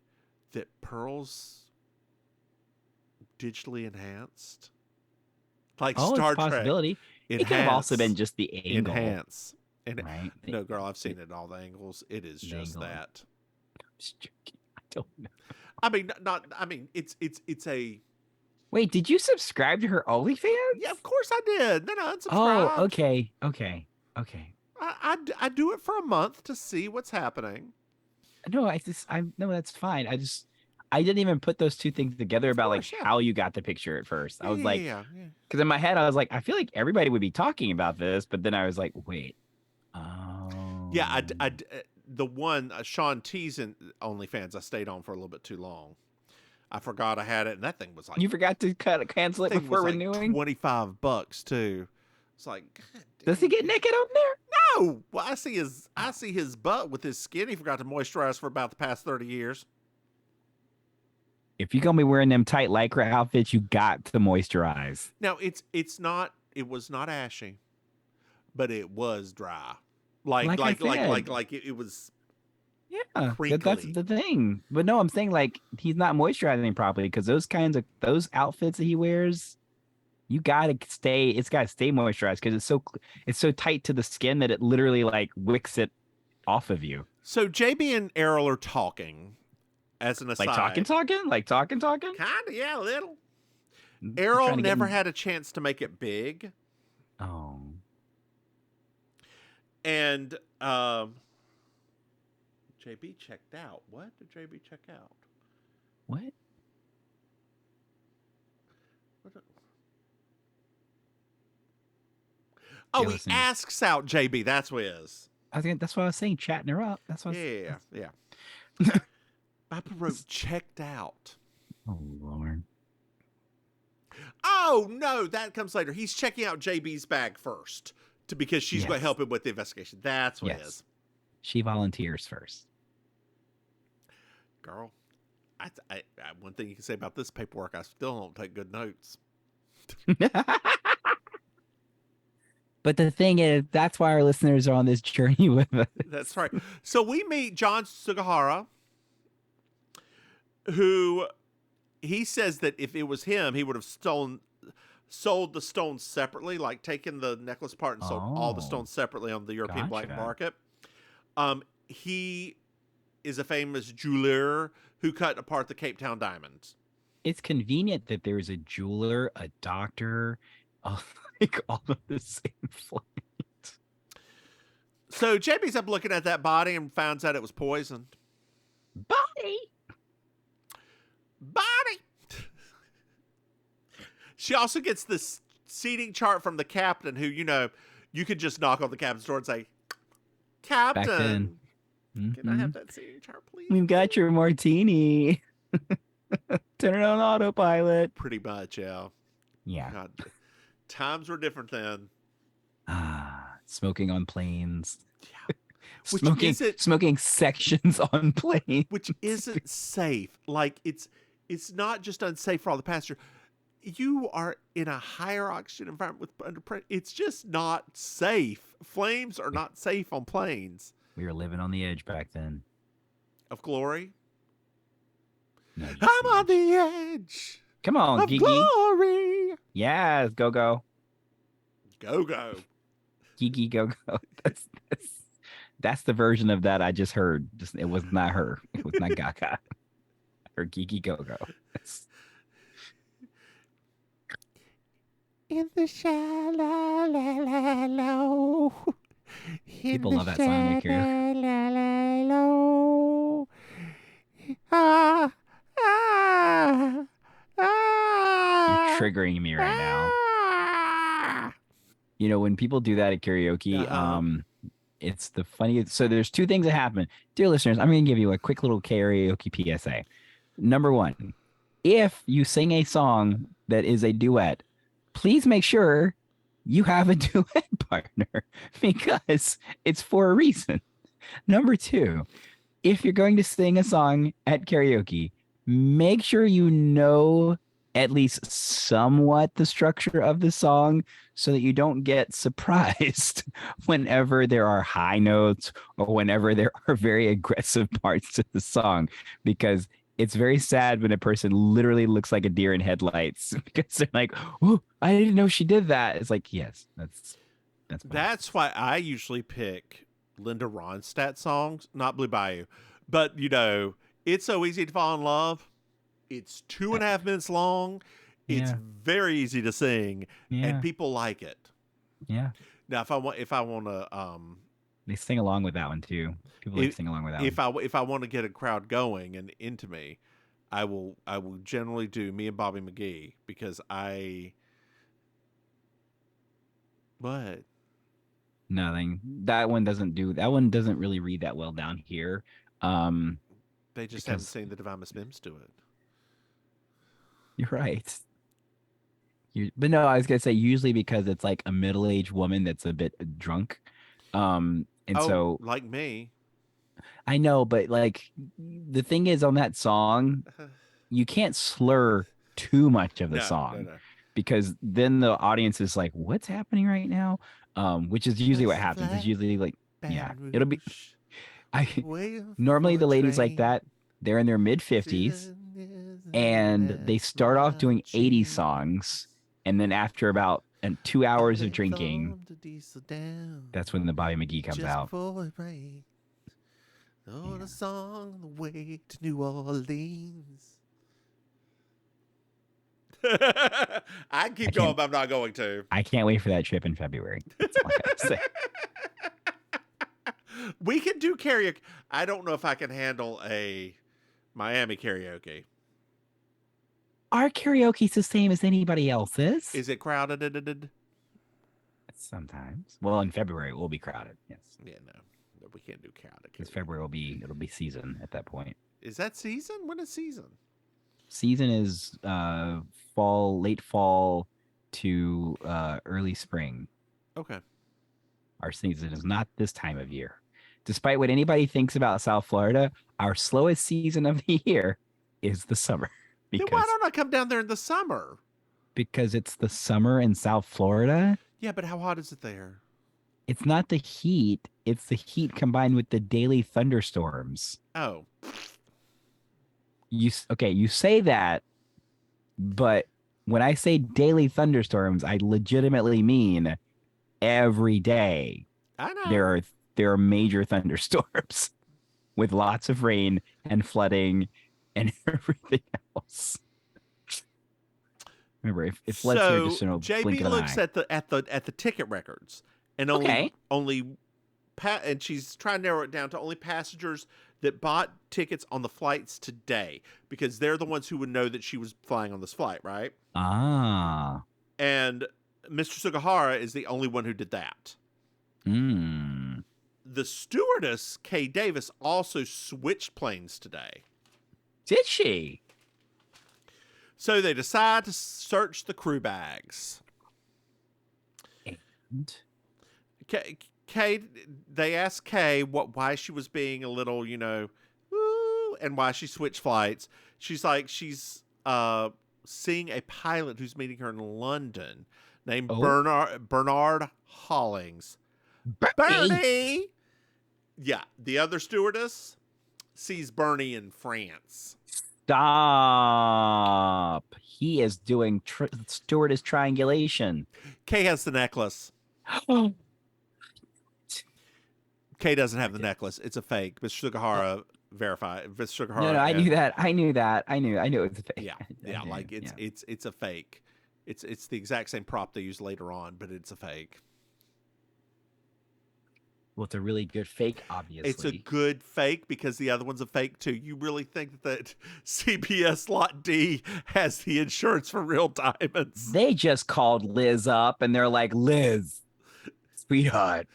that Pearl's digitally enhanced? Like Oh, Star it's a Trek. possibility. It could have also been just the angle. Enhance. Right? No, girl, I've seen it in all the angles. It is just angle. that. I don't know. I mean, not. I mean, it's a. Wait, did you subscribe to her OnlyFans? Yeah, of course I did. Then I unsubscribed. Oh, okay. I do it for a month to see what's happening. No, no, that's fine. I didn't even put those two things together about how you got the picture at first. I was like, because in my head I was like, I feel like everybody would be talking about this, but then I was like, wait, yeah, the one Sean T's in OnlyFans I stayed on for a little bit too long. I forgot I had it, and that thing was like you forgot to cancel it before renewing. $25 too. It's like, God, does he get naked on there? No. Well, I see his butt with his skin. He forgot to moisturize for about the past 30 years. If you're gonna be wearing them tight lycra outfits, you got to moisturize. Now it was not ashy, but it was dry. Like it was. Yeah, crinkly. That's the thing. But no, I'm saying like he's not moisturizing properly because those outfits that he wears, it's gotta stay moisturized because it's so tight to the skin that it literally like wicks it off of you. So JB and Errol are talking. As an aside, like talking. Kinda, yeah, a little. Errol never had a chance to make it big. Oh. And JB checked out. What did JB check out? What? Oh, he asks out JB. That's what it is. That's what I was saying. Chatting her up. That's what. Yeah. Papa wrote checked out. Oh Lord. Oh no, that comes later. He's checking out JB's bag first because she's going to help him with the investigation. That's what it is. She volunteers first. Girl, I one thing you can say about this paperwork, I still don't take good notes. But the thing is, that's why our listeners are on this journey with us. That's right. So we meet John Sugihara, who he says that if it was him, he would have sold the stones separately, like taken the necklace apart and sold all the stones separately on the European black market. He is a famous jeweler who cut apart the Cape Town diamonds. It's convenient that there's a jeweler, a doctor, like all of the same flight. So JB's up looking at that body and finds out it was poisoned. Body. She also gets this seating chart from the captain who, you could just knock on the captain's door and say, Captain, can I have that seating chart, please? We've got your martini. Turn it on autopilot. Pretty much, yeah. Yeah. God, times were different then. Smoking on planes. Yeah. Smoking sections on planes. Which isn't safe. Like, it's not just unsafe for all the passengers. You are in a higher oxygen environment with under pressure. It's just not safe. Flames are not safe on planes. We were living on the edge back then. of glory. No, you I'm on see. the edge Come on, of Gigi. glory. Yes, go go. Go, go. Gigi go go. That's the version of that I just heard. Just it was not her. It was not Gaga. Or Gigi go go. In the shallow. In People the love that song like here. shallow. Ah, ah, You're ah, triggering me right now. ah. You know, when people do that at karaoke, Uh-huh. it's the funniest. So there's two things that happen. Dear listeners, I'm going to give you a quick little karaoke PSA. Number one, if you sing a song that is a duet, please make sure you have a duet partner because it's for a reason. Number two, if you're going to sing a song at karaoke, make sure you know at least somewhat the structure of the song so that you don't get surprised whenever there are high notes or whenever there are very aggressive parts to the song because it's very sad when a person literally looks like a deer in headlights because they're like, "Oh, I didn't know she did that." It's like, yes, that's what That's happens. why I usually pick Linda Ronstadt songs, not Blue Bayou. But, It's So Easy to Fall in Love. It's two and a half minutes long. It's Yeah, very easy to sing, and yeah, people like it. yeah. Now, if I want to, They sing along with that one too. People like if sing along with that if one. I want to get a crowd going and into me, I will generally do Me and Bobby McGee because I what Nothing. That one doesn't really read that well down here. Um, they just haven't because seen the Divine Miss Mims do it. you're right. But no, I was gonna say usually because it's like a middle-aged woman that's a bit drunk. And Oh, so like me. I know, but like the thing is on that song, you can't slur too much of the No, no, song no. because then the audience is like, what's happening right now? Which is usually what Just a happens. It's flat usually like, yeah, Baton it'll be Rouge, I waiting normally for a the ladies like train. that, they're in their mid 50s and they start off My doing 80 songs. jeans. And then after about 2 hours of Daddy drinking, thumbed the diesel down that's when the Bobby McGee comes just out. before it rained. On a Yeah. song on the way to New Orleans. I can I keep going, can't but I'm not going to. I can't wait for that trip in February. That's all I gotta say. We can do karaoke. I don't know if I can handle a Miami karaoke. Our karaoke's the same as anybody else's. Is it crowded? Sometimes. Well, in February it will be crowded. Yes. Yeah, no. No, we can't do crowded Because karaoke. February it'll be season at that point. Is that season? When is season? Season is late fall to early spring. Okay. Our season is not this time of year. Despite what anybody thinks about South Florida, our slowest season of the year is the summer Then why because don't I come down there in the summer? it's the summer in South Florida. Yeah, but how hot is it there? It's not the heat, it's the heat combined with the daily thunderstorms. Oh. You say that, but when I say daily thunderstorms, I legitimately mean every day I know. there are major thunderstorms with lots of rain and flooding and everything else. Remember, if flood's here, just So blink JB of an looks eye. at the ticket records and Okay. and she's trying to narrow it down to only passengers that bought tickets on the flights today because they're the ones who would know that she was flying on this flight, right? Ah. And Mr. Sugahara is the only one who did that. Hmm. The stewardess, Kay Davis, also switched planes today. Did she? So they decide to search the crew bags. And Kay, they asked Kay why she was being a little, woo, and why she switched flights. She's like, she's seeing a pilot who's meeting her in London named oh, Bernard Hollings. Bernie. Bernie! Yeah, the other stewardess, sees Bernie in France. Stop. He is doing stewardess triangulation. Kay has the necklace. Kay doesn't have the necklace. It's a fake. Miss Sugahara verified. Miss No, Sugahara. I knew that. I knew it was a fake. Yeah. Like it's a fake. It's the exact same prop they use later on, but it's a fake. Well, it's a really good fake, obviously. It's a good fake because the other one's a fake too. You really think that CBS Lot D has the insurance for real diamonds? They just called Liz up and they're like, Liz, sweetheart,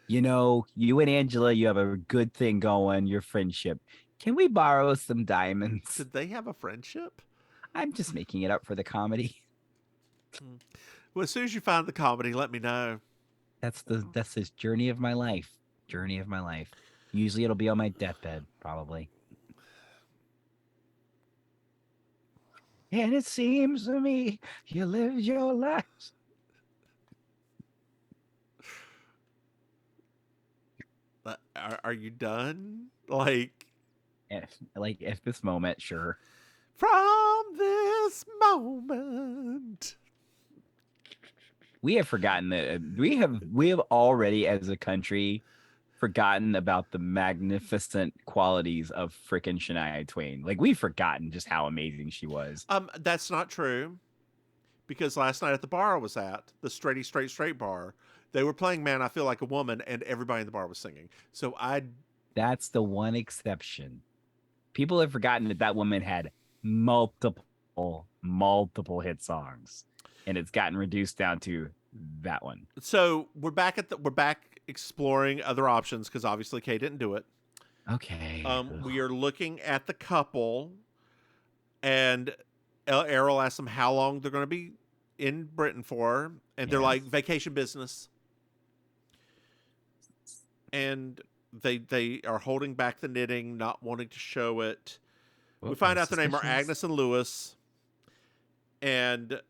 you and Angela, you have a good thing going, your friendship. Can we borrow some diamonds? Did they have a friendship? I'm just making it up for the comedy. Well, as soon as you find the comedy, let me know. That's this journey of my life. Journey of my life. Usually it'll be on my deathbed, probably. And it seems to me you lived your life. Are you done? Like at this moment, sure. From this moment. We have forgotten that we have already as a country forgotten about the magnificent qualities of frickin' Shania Twain. Like we've forgotten just how amazing she was. That's not true. Because last night at the bar I was at, the straight bar, they were playing Man, I Feel Like a Woman, and everybody in the bar was singing. So That's the one exception. People have forgotten that woman had multiple hit songs. And it's gotten reduced down to that one. So we're back exploring other options because obviously Kay didn't do it. Okay. We are looking at the couple, and Errol asks them how long they're going to be in Britain for, and they're like vacation business, and they are holding back the knitting, not wanting to show it. We find out their name are Agnes and Lewis, and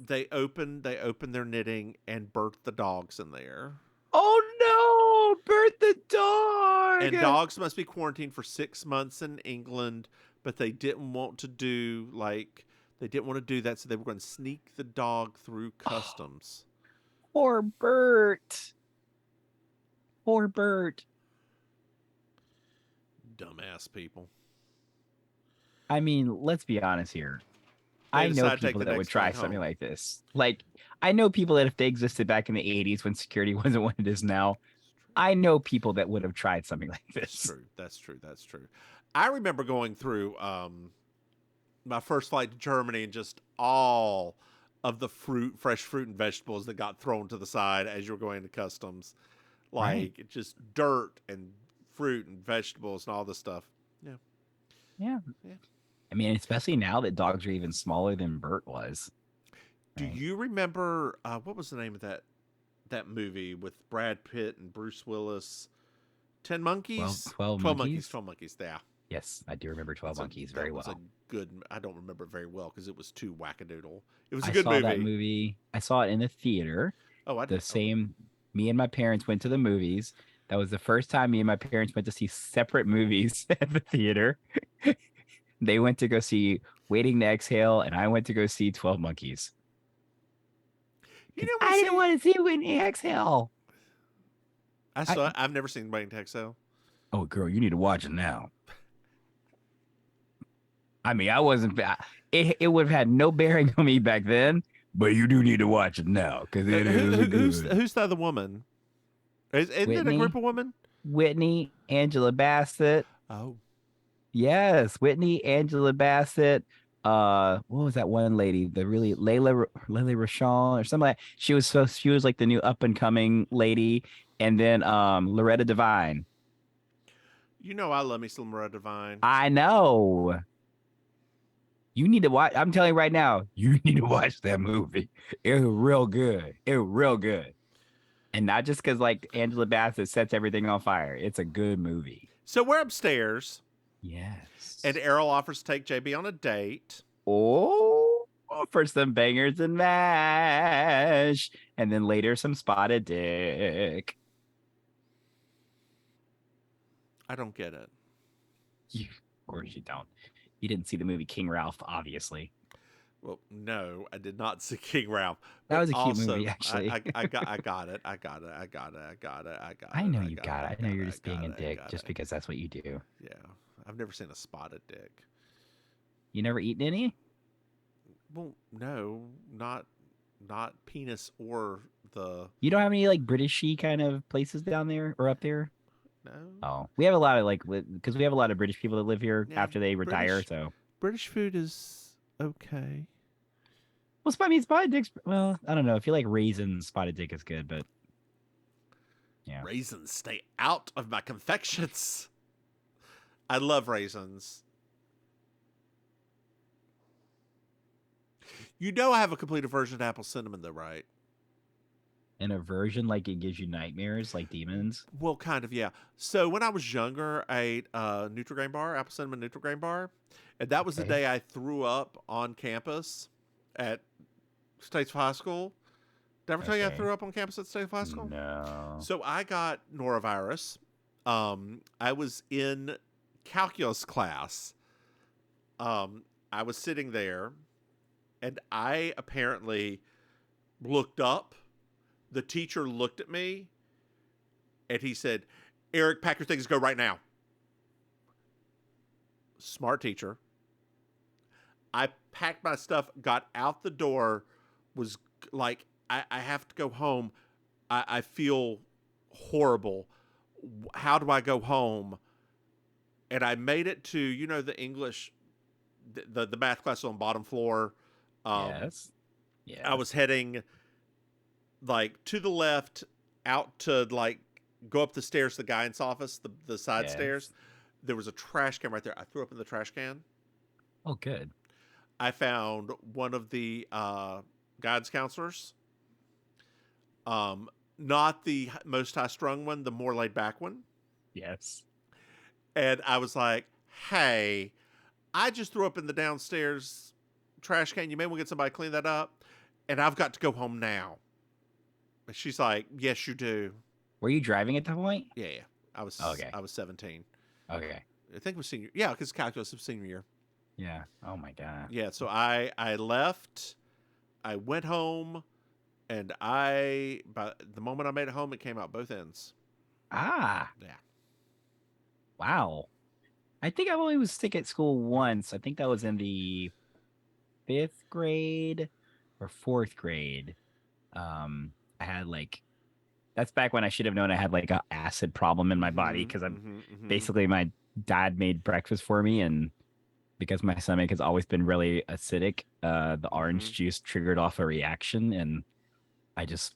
they open their knitting and birth the dogs in there. Oh no! Birth the dog! And dogs must be quarantined for 6 months in England, but they didn't want to do that, so they were going to sneak the dog through customs. Poor Bert. Dumbass people. I mean, let's be honest here. I know people that would try something like this. Like, I know people that if they existed back in the 80s when security wasn't what it is now, I know people that would have tried something like this. That's true. I remember going through my first flight to Germany and just all of the fresh fruit and vegetables that got thrown to the side as you were going to customs. Like, just dirt and fruit and vegetables and all this stuff. Yeah. I mean, especially now that dogs are even smaller than Bert was. Do you remember what was the name of that movie with Brad Pitt and Bruce Willis? 10 Monkeys? 12 Monkeys? 12 Monkeys, yeah. Yes, I do remember 12 Monkeys very well. I don't remember it very well because it was too wackadoodle. It was a good movie. I saw that movie. I saw it in the theater. Oh, I did. Me and my parents went to the movies. That was the first time me and my parents went to see separate movies at the theater. They went to go see Waiting to Exhale, and I went to go see 12 Monkeys. I didn't want to see Waiting to Exhale. I've never seen Waiting to Exhale. Oh, girl, you need to watch it now. I mean, I wasn't. It would have had no bearing on me back then, but you do need to watch it now because it is good. Who's the other woman? Isn't it a group of women? Whitney, Angela Bassett. Oh. Yes, Whitney, Angela Bassett. What was that one lady? The really Layla Rochon or something like that. She was like the new up and coming lady, and then Loretta Devine. You know I love me some Loretta Devine. I know. You need to watch. I'm telling you right now, you need to watch that movie. It was real good. And not just because like Angela Bassett sets everything on fire. It's a good movie. So we're upstairs. Yes. And Errol offers to take JB on a date. Oh, for some bangers and mash. And then later some spotted dick. I don't get it. Of course you don't. You didn't see the movie King Ralph, obviously. Well, no, I did not see King Ralph, That but was a cute movie, also actually. I got it. I got it. I got it. I got it. I got I it. know I you got it. got I it. I know got it. you're I just being got a it. I dick got just it. because that's what you do. Yeah, I've never seen a spotted dick. You never eaten any? Well, no, not penis or the You don't have any like Britishy kind of places down there or up there? no. Oh, we have a lot of like because we have a lot of British people that live here Yeah, after they retire. So, British food is okay. well, I mean, spotted dicks. Well, I don't know. If you like raisins, spotted dick is good, but yeah. Raisins stay out of my confections. I love raisins. You know I have a complete aversion to apple cinnamon though, right? An aversion like it gives you nightmares, like demons. Well, kind of, yeah. So when I was younger, I ate a Nutri-Grain bar, apple cinnamon Nutri-Grain bar, and that was the Okay. day I threw up on campus at States High School. Did I ever tell you I Okay. threw up on campus at State High School? No. So I got norovirus. I was in calculus class. I was sitting there, and I apparently looked up. The teacher looked at me, and he said, "Eric, pack your things, go right now." Smart teacher. I packed my stuff, got out the door, was like, I have to go home. I feel horrible. How do I go home? And I made it to, the English, the math class on bottom floor. Yes. I Yes. was heading like to the left, out to like go up the stairs to the guidance office, the side stairs. Yes. There was a trash can right there. I threw up in the trash can. Oh, good. I found one of the guidance counselors. Um, Not the most high strung one, the more laid back one. Yes. And I was like, "Hey, I just threw up in the downstairs trash can. You may want to get somebody to clean that up. And I've got to go home now." And she's like, "Yes, you do." Were you driving at that point? Yeah, yeah. I was Okay. I was 17. Okay. I think it was senior. Yeah, because calculus was senior year. Yeah. Oh my god. Yeah, so I left. I went home, and by the moment I made it home, it came out both ends. Ah. Yeah. Wow. I think I only was sick at school once. I think that was in the fifth grade or fourth grade. I had like that's back when I should have known I had like a acid problem in my body Mm-hmm. because I'm Mm-hmm. Mm-hmm. basically my dad made breakfast for me and because my stomach has always been really acidic, the Mm-hmm. orange juice triggered off a reaction and I just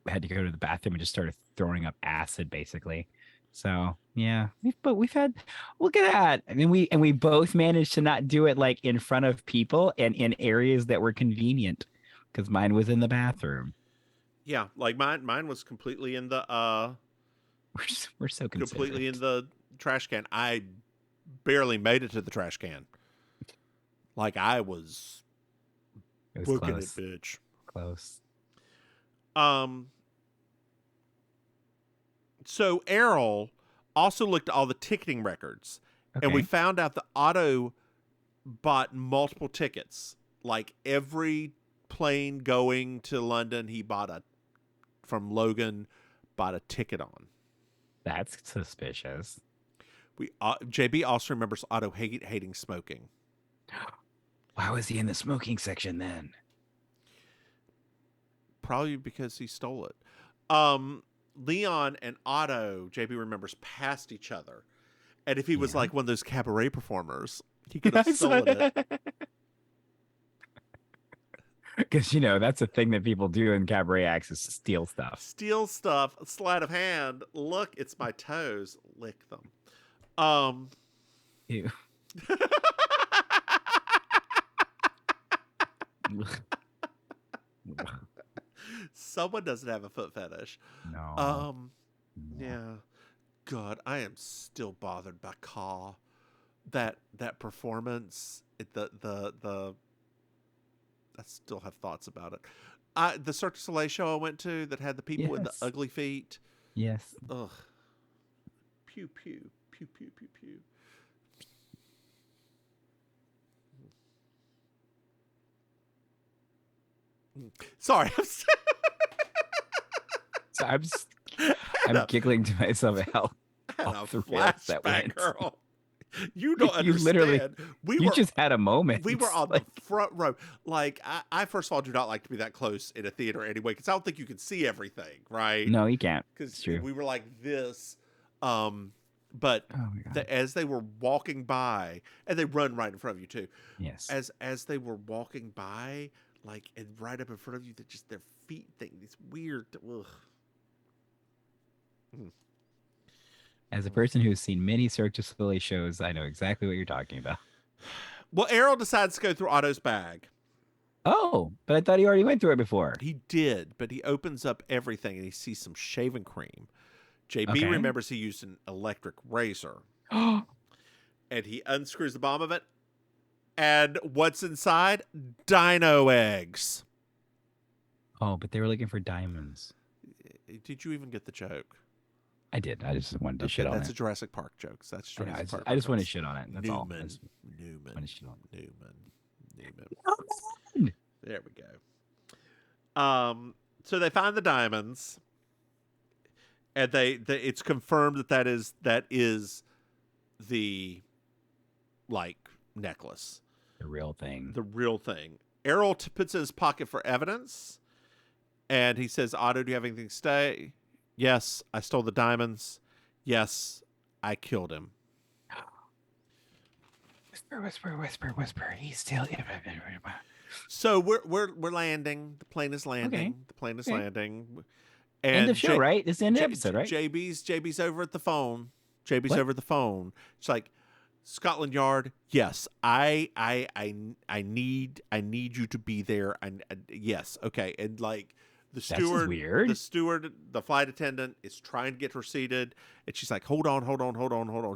had to go to the bathroom and just started throwing up acid basically. So yeah, we've had look at that. I mean we both managed to not do it like in front of people and in areas that were convenient because mine was in the bathroom. Yeah, like mine was completely in the We're so considerate. trash can. I barely made it to the trash can. Like I was It was booking it, close, bitch. close. Um, so Errol also looked at all the ticketing records, and we Okay, found out that Otto bought multiple tickets. Like every plane going to London, he bought a from Logan, bought a ticket on. that's suspicious. We JB also remembers Otto hating smoking. Why was he in the smoking section then? Probably because he stole it. Leon and Otto, JB remembers, passed each other. And if he was Yeah. like one of those cabaret performers, he could have stolen it. Because that's a thing that people do in cabaret acts is steal stuff. Steal stuff, sleight of hand. Look, it's my toes. Lick them. Um, Ew. Someone doesn't have a foot fetish. No. Um, No. yeah. God, I am still bothered by Ka. That performance, the I still have thoughts about it. The Cirque du Soleil show I went to that had the people in the Yes. ugly feet. Yes. Ugh. Pew pew pew, pew, pew, pew. Sorry. So I'm giggling to myself how had a off the rails that flashback, went. girl. You don't You literally, understand. you just had a moment. We were on Like, the front row. Like, I first of all do not like to be that close in a theater anyway, because I don't think you can see everything, right? no, you can't. Because It's true. we were like this. But Oh my God. as they were walking by, and they run right in front of you too. Yes. As they were walking by, like, and right up in front of you, that just their feet thing, these weird. Ugh. As a person who's seen many Cirque du Soleil shows, I know exactly what you're talking about. Well, Errol decides to go through Otto's bag. Oh, but I thought he already went through it before. He did, but he opens up everything and he sees some shaving cream. JB Okay. remembers he used an electric razor. Oh, And he unscrews the bottom of it. And what's inside? Dino eggs. but they were looking for diamonds. Did you even get the joke? I did. I just wanted to shit on That's it. a Jurassic Park joke. That's Jurassic Park. I just want to shit on it. That's all. Newman. There we go. So they find the diamonds, and it's confirmed that is the necklace, The real thing. the real thing. Errol puts it in his pocket for evidence, and he says, "Otto, do you have anything to say?" "Yes, I stole the diamonds. Yes, I killed him." Whisper. He's still. So we're landing. The plane is landing. Okay. The plane is Okay. landing. End of show, right? It's the end of the episode, right? JB's over at the phone. JB's What? over at the phone. It's like, Scotland Yard. Yes, I need you to be there. Yes, okay. And like the That's just weird. the flight attendant is trying to get her seated, and she's like, hold on.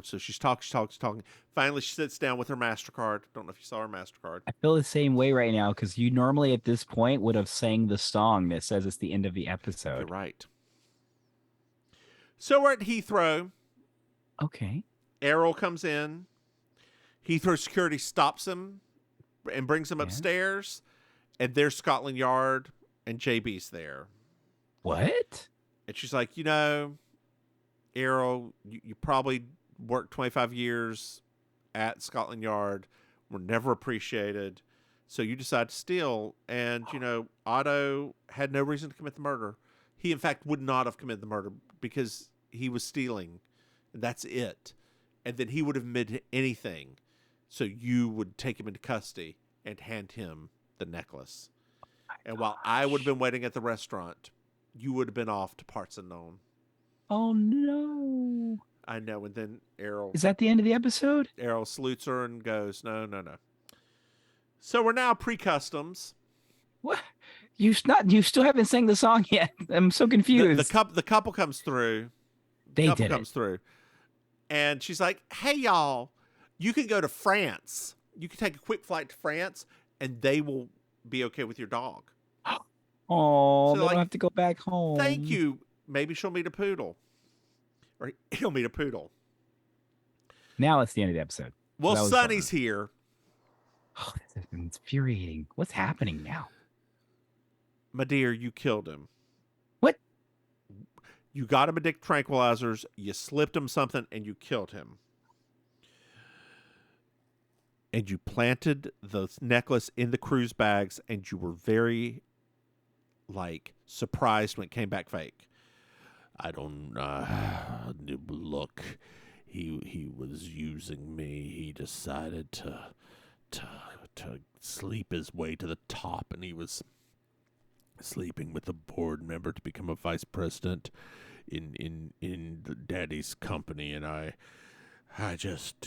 So she's talking. Finally, she sits down with her MasterCard. Don't know if you saw her MasterCard. I feel the same way right now because you normally at this point would have sang the song that says it's the end of the episode. You're right. So we're at Heathrow. Okay. Errol comes in. Heathrow security stops him and brings him upstairs. And there's Scotland Yard, and JB's there. What? And she's like, Errol, you probably worked 25 years at Scotland Yard. Were never appreciated. So you decide to steal. And, Otto had no reason to commit the murder. He, in fact, would not have committed the murder because he was stealing. And that's it. And then he would have admitted anything. So you would take him into custody and hand him the necklace. And while I would have been waiting at the restaurant, you would have been off to parts unknown. Oh, no. I know. And then Errol... Is that the end of the episode? Errol salutes her and goes, no. So we're now pre-customs. What? You still haven't sang the song yet. I'm so confused. The couple comes through. Through. And she's like, hey, y'all, you can go to France. You can take a quick flight to France, and they will be okay with your dog. Oh, so they don't have to go back home. Thank you. Maybe she'll meet a poodle. Or he'll meet a poodle. Now it's the end of the episode. Well, Sonny's here. Oh, this is infuriating. What's happening now? My dear, you killed him. What? You got him addicted to tranquilizers, you slipped him something, and you killed him. And you planted the necklace in the cruise bags, and you were very, surprised when it came back fake. I don't look. He was using me. He decided to sleep his way to the top, and he was sleeping with a board member to become a vice president in the daddy's company, and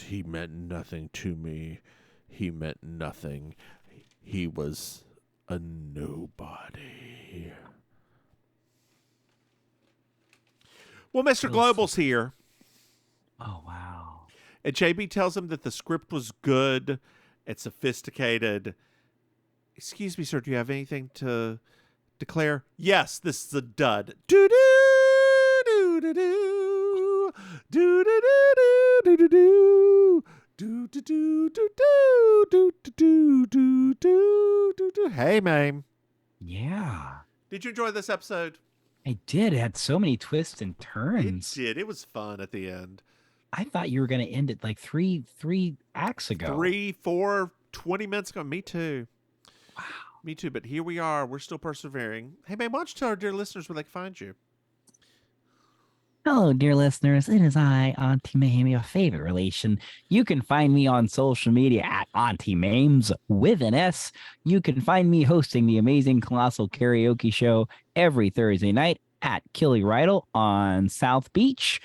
he meant nothing to me. He meant nothing. He was a nobody. Well, Mr. Global's here. Oh, wow. And JB tells him that the script was good and sophisticated. Excuse me, sir, do you have anything to declare? Yes, this is a dud. Do-do-do-do-do. Do do do do do do. Do do do do do do do do do do do. Hey, Maim. Yeah. Did you enjoy this episode? I did. It had so many twists and It turns. did. It was fun at the end. I thought you were going to end it like three acts ago. 3, 4, 20 minutes ago. Me too. Wow. Me too. But here we are. We're still persevering. Hey, Maim, why don't you tell our dear listeners where they can find you? Hello, dear listeners. It is I, Auntie Maim, your favorite relation. You can find me on social media at Auntie Maims with an S. You can find me hosting the amazing Colossal Karaoke Show every Thursday night at Killy Rydell on South Beach.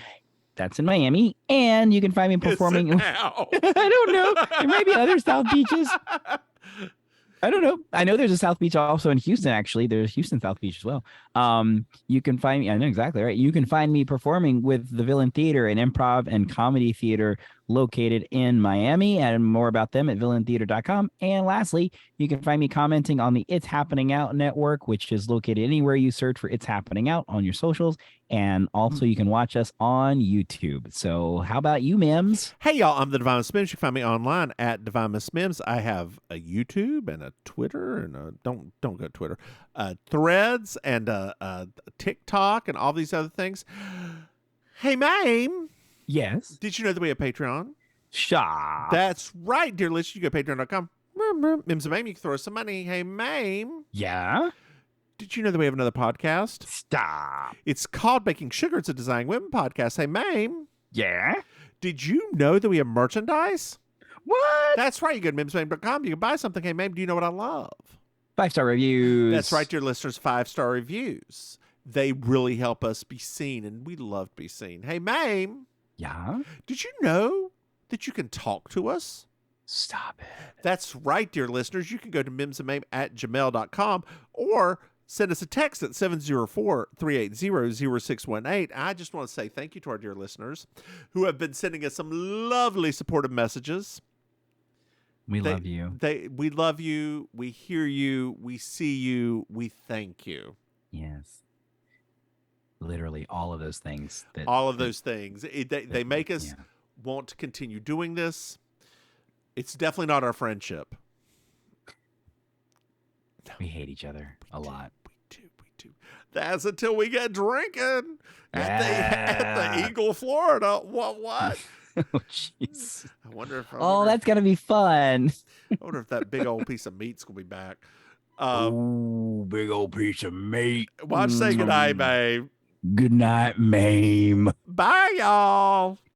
That's in Miami. And you can find me performing. Now. I don't know. There might be other South Beaches. I don't know. I know there's a South Beach also in Houston, actually. There's Houston South Beach as well. You can find me, I know exactly right. You can find me performing with the Villain Theater, an improv and comedy theater located in Miami, and more about them at villaintheater.com. And lastly, you can find me commenting on the It's Happening Out network, which is located anywhere you search for It's Happening Out on your socials. And also you can watch us on YouTube. So how about you, Mims? Hey, y'all. I'm the Divine Miss Mims. You can find me online at Divine Miss Mims. I have a YouTube and a Twitter and a, don't go to Twitter, Threads and a TikTok and all these other things. Hey, Maim. Yes. Did you know that we have Patreon? Shop. That's right, dear listener. You go to patreon.com. Mims and Maim, you can throw us some money. Hey, Maim. Yeah. Did you know that we have another podcast? Stop. It's called Baking Sugar. It's a Design Women podcast. Hey, Maim. Yeah. Did you know that we have merchandise? What? That's right. You go to mimsmaim.com. You can buy something. Hey, Maim, do you know what I love? 5-star reviews. That's right, dear listeners. 5-star reviews. They really help us be seen, and we love to be seen. Hey, Maim. Yeah. Did you know that you can talk to us? Stop it. That's right, dear listeners. You can go to mimsandmaim@gmail.com or send us a text at 704-380-0618. I just want to say thank you to our dear listeners who have been sending us some lovely supportive messages. We love you. We love you. We hear you. We see you. We thank you. Yes. Literally all of those things. All of those things. They make us want to continue doing this. It's definitely not our friendship. We hate each other a lot. We do. That's until we get drinking at the Eagle, Florida. What? Oh, jeez. I wonder if. That's gonna be fun. I wonder if that big old piece of meat's gonna be back. Ooh, big old piece of meat. Watch say goodnight, babe. Good night, Maim. Bye, y'all.